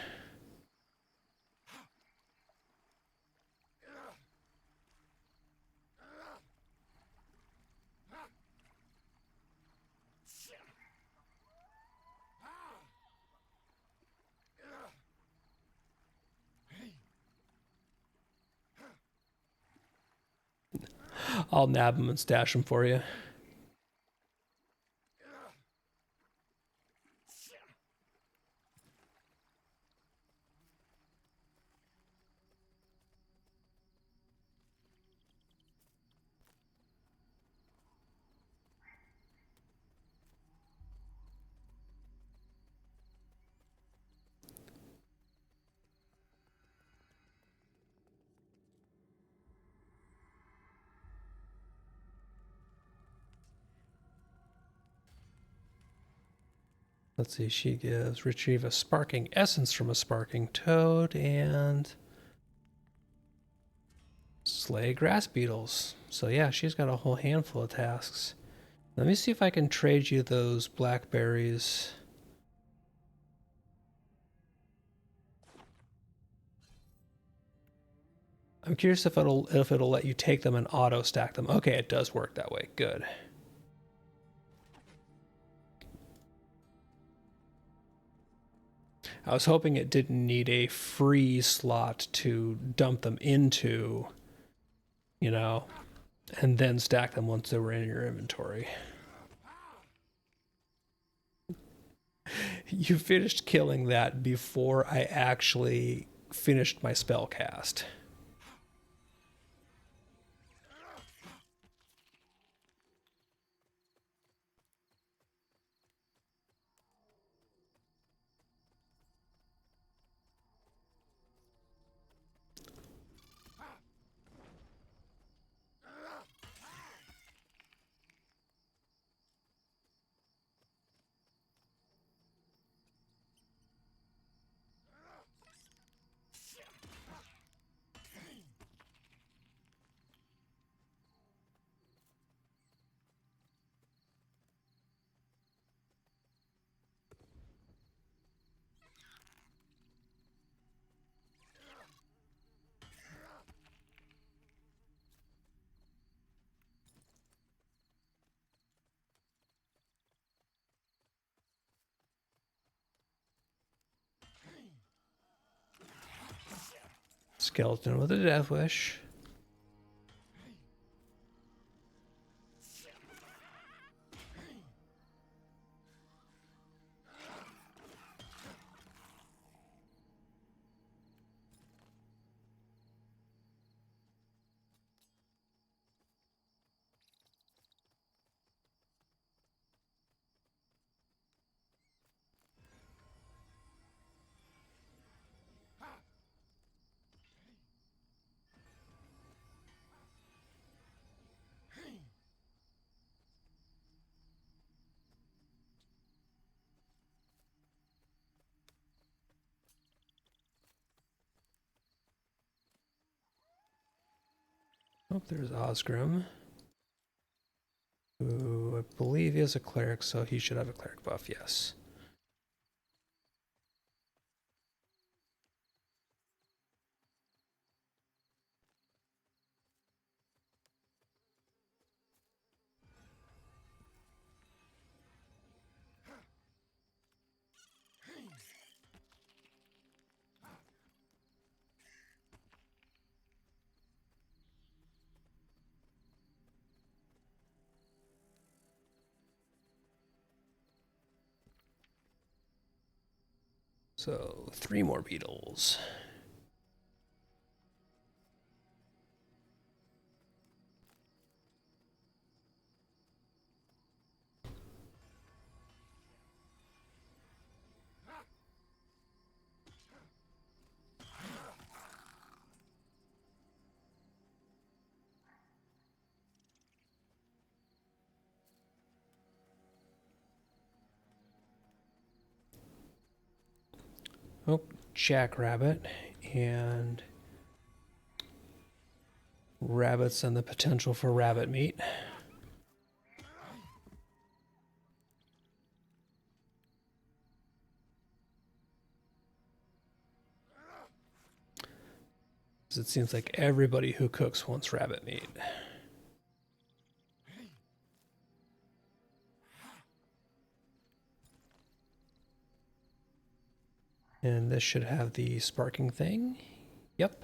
I'll nab them and stash them for you. Let's see, she gives retrieve a sparking essence from a sparking toad and slay grass beetles. So yeah, she's got a whole handful of tasks. Let me see if I can trade you those blackberries. I'm curious if it'll let you take them and auto stack them. Okay, it does work that way. Good. I was hoping it didn't need a free slot to dump them into, you know, and then stack them once they were in your inventory. You finished killing that before I actually finished my spell cast. Skeleton with a death wish. Oh, there's Osgrim, who I believe is a cleric, so he should have a cleric buff, yes. So 3 more beetles. Oh, jackrabbit and rabbits and the potential for rabbit meat. It seems like everybody who cooks wants rabbit meat. And this should have the sparking thing. Yep.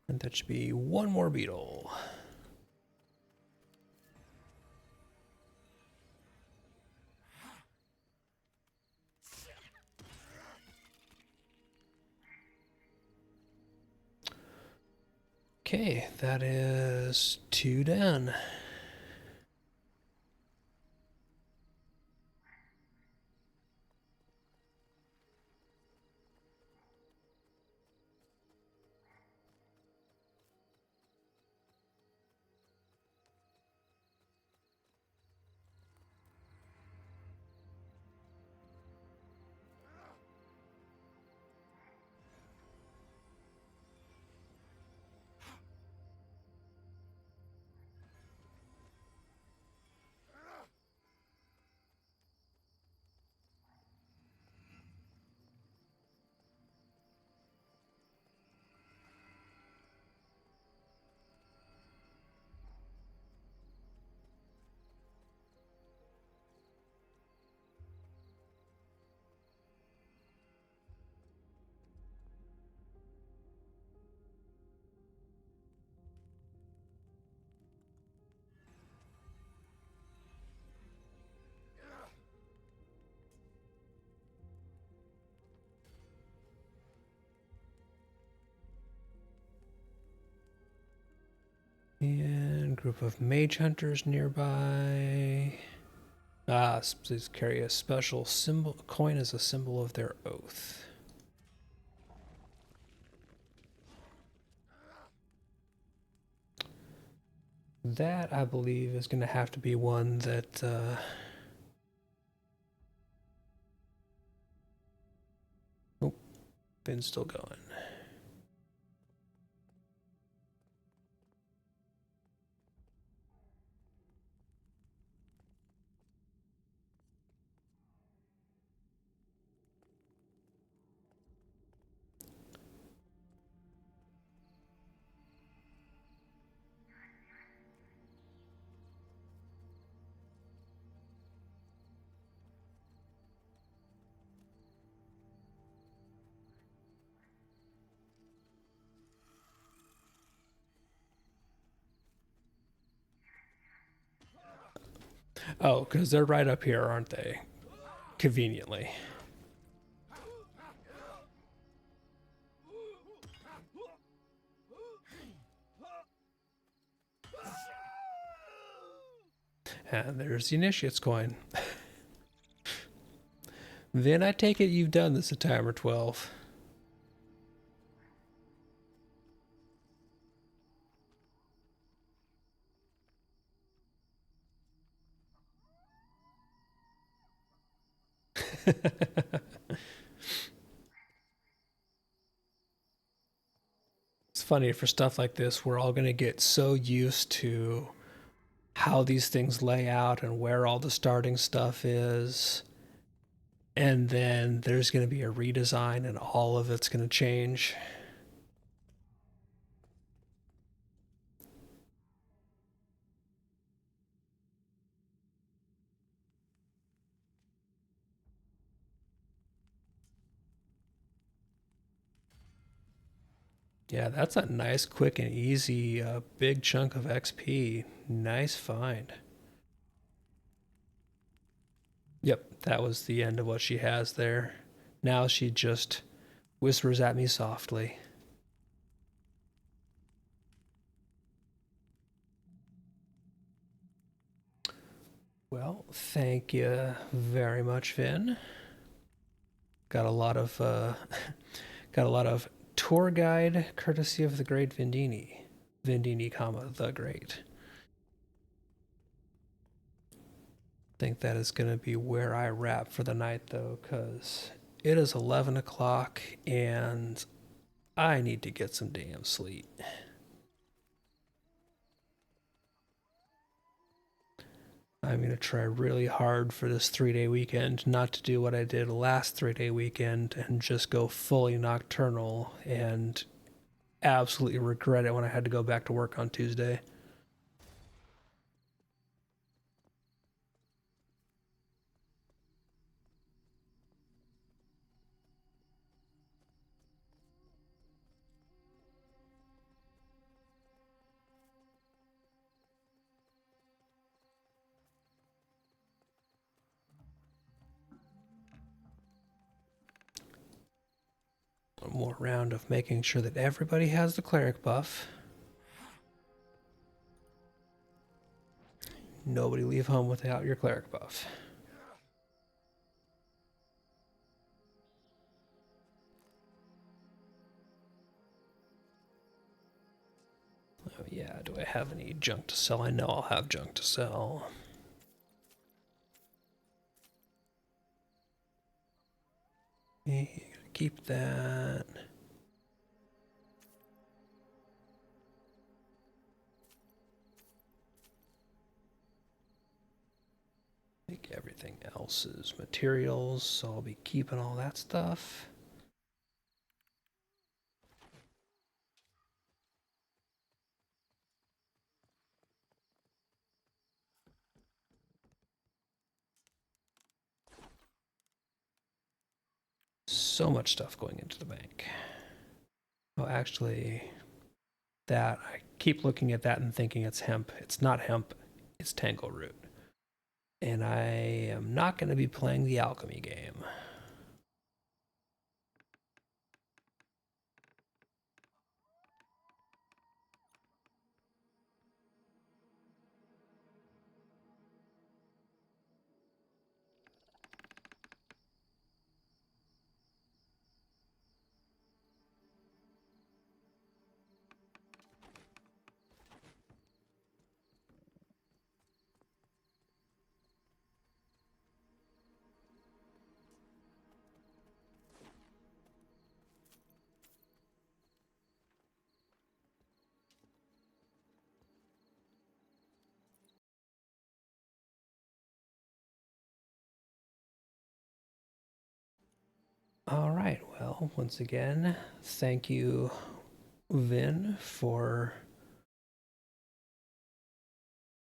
And that should be 1 more beetle. Okay, that is 2 down. And group of mage hunters nearby. Please carry a special symbol coin as a symbol of their oath. That, I believe, is going to have to be one that oh, Finn's still going. Oh, because they're right up here, aren't they? Conveniently. And there's the Initiate's coin. Then I take it you've done this a time or 12. It's funny, for stuff like this, we're all going to get so used to how these things lay out and where all the starting stuff is. And then there's going to be a redesign and all of it's going to change. Yeah, that's a nice, quick, and easy big chunk of XP. Nice find. Yep, that was the end of what she has there. Now she just whispers at me softly. Well, thank you very much, Finn. Got a lot of got a lot of tour guide courtesy of the great Vindini. Vindini, comma, the great. Think that is going to be where I wrap for the night, though, because it is 11 o'clock and I need to get some damn sleep. I'm going to try really hard for this 3-day weekend not to do what I did last 3-day weekend and just go fully nocturnal and absolutely regret it when I had to go back to work on Tuesday. One more round of making sure that everybody has the cleric buff. Nobody leave home without your cleric buff. Oh yeah, do I have any junk to sell? I know I'll have junk to sell. Okay, keep that. I think everything else is materials, so I'll be keeping all that stuff. So much stuff going into the bank. Oh, actually, that I keep looking at that and thinking it's hemp. It's not hemp, it's tangleroot. And I am not going to be playing the alchemy game. All right, well, once again, thank you, Vin, for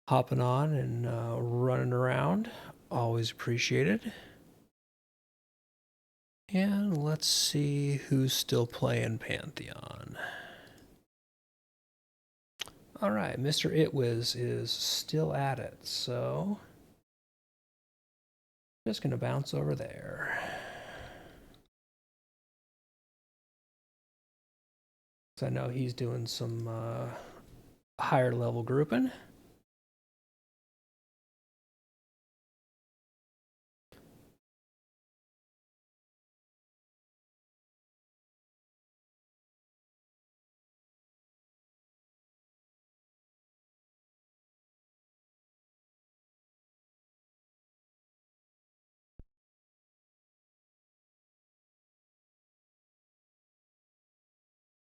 hopping on and running around. Always appreciated. And let's see who's still playing Pantheon. All right, Mr. Itwiz is still at it, so Just gonna bounce over there. So I know he's doing some higher level grouping.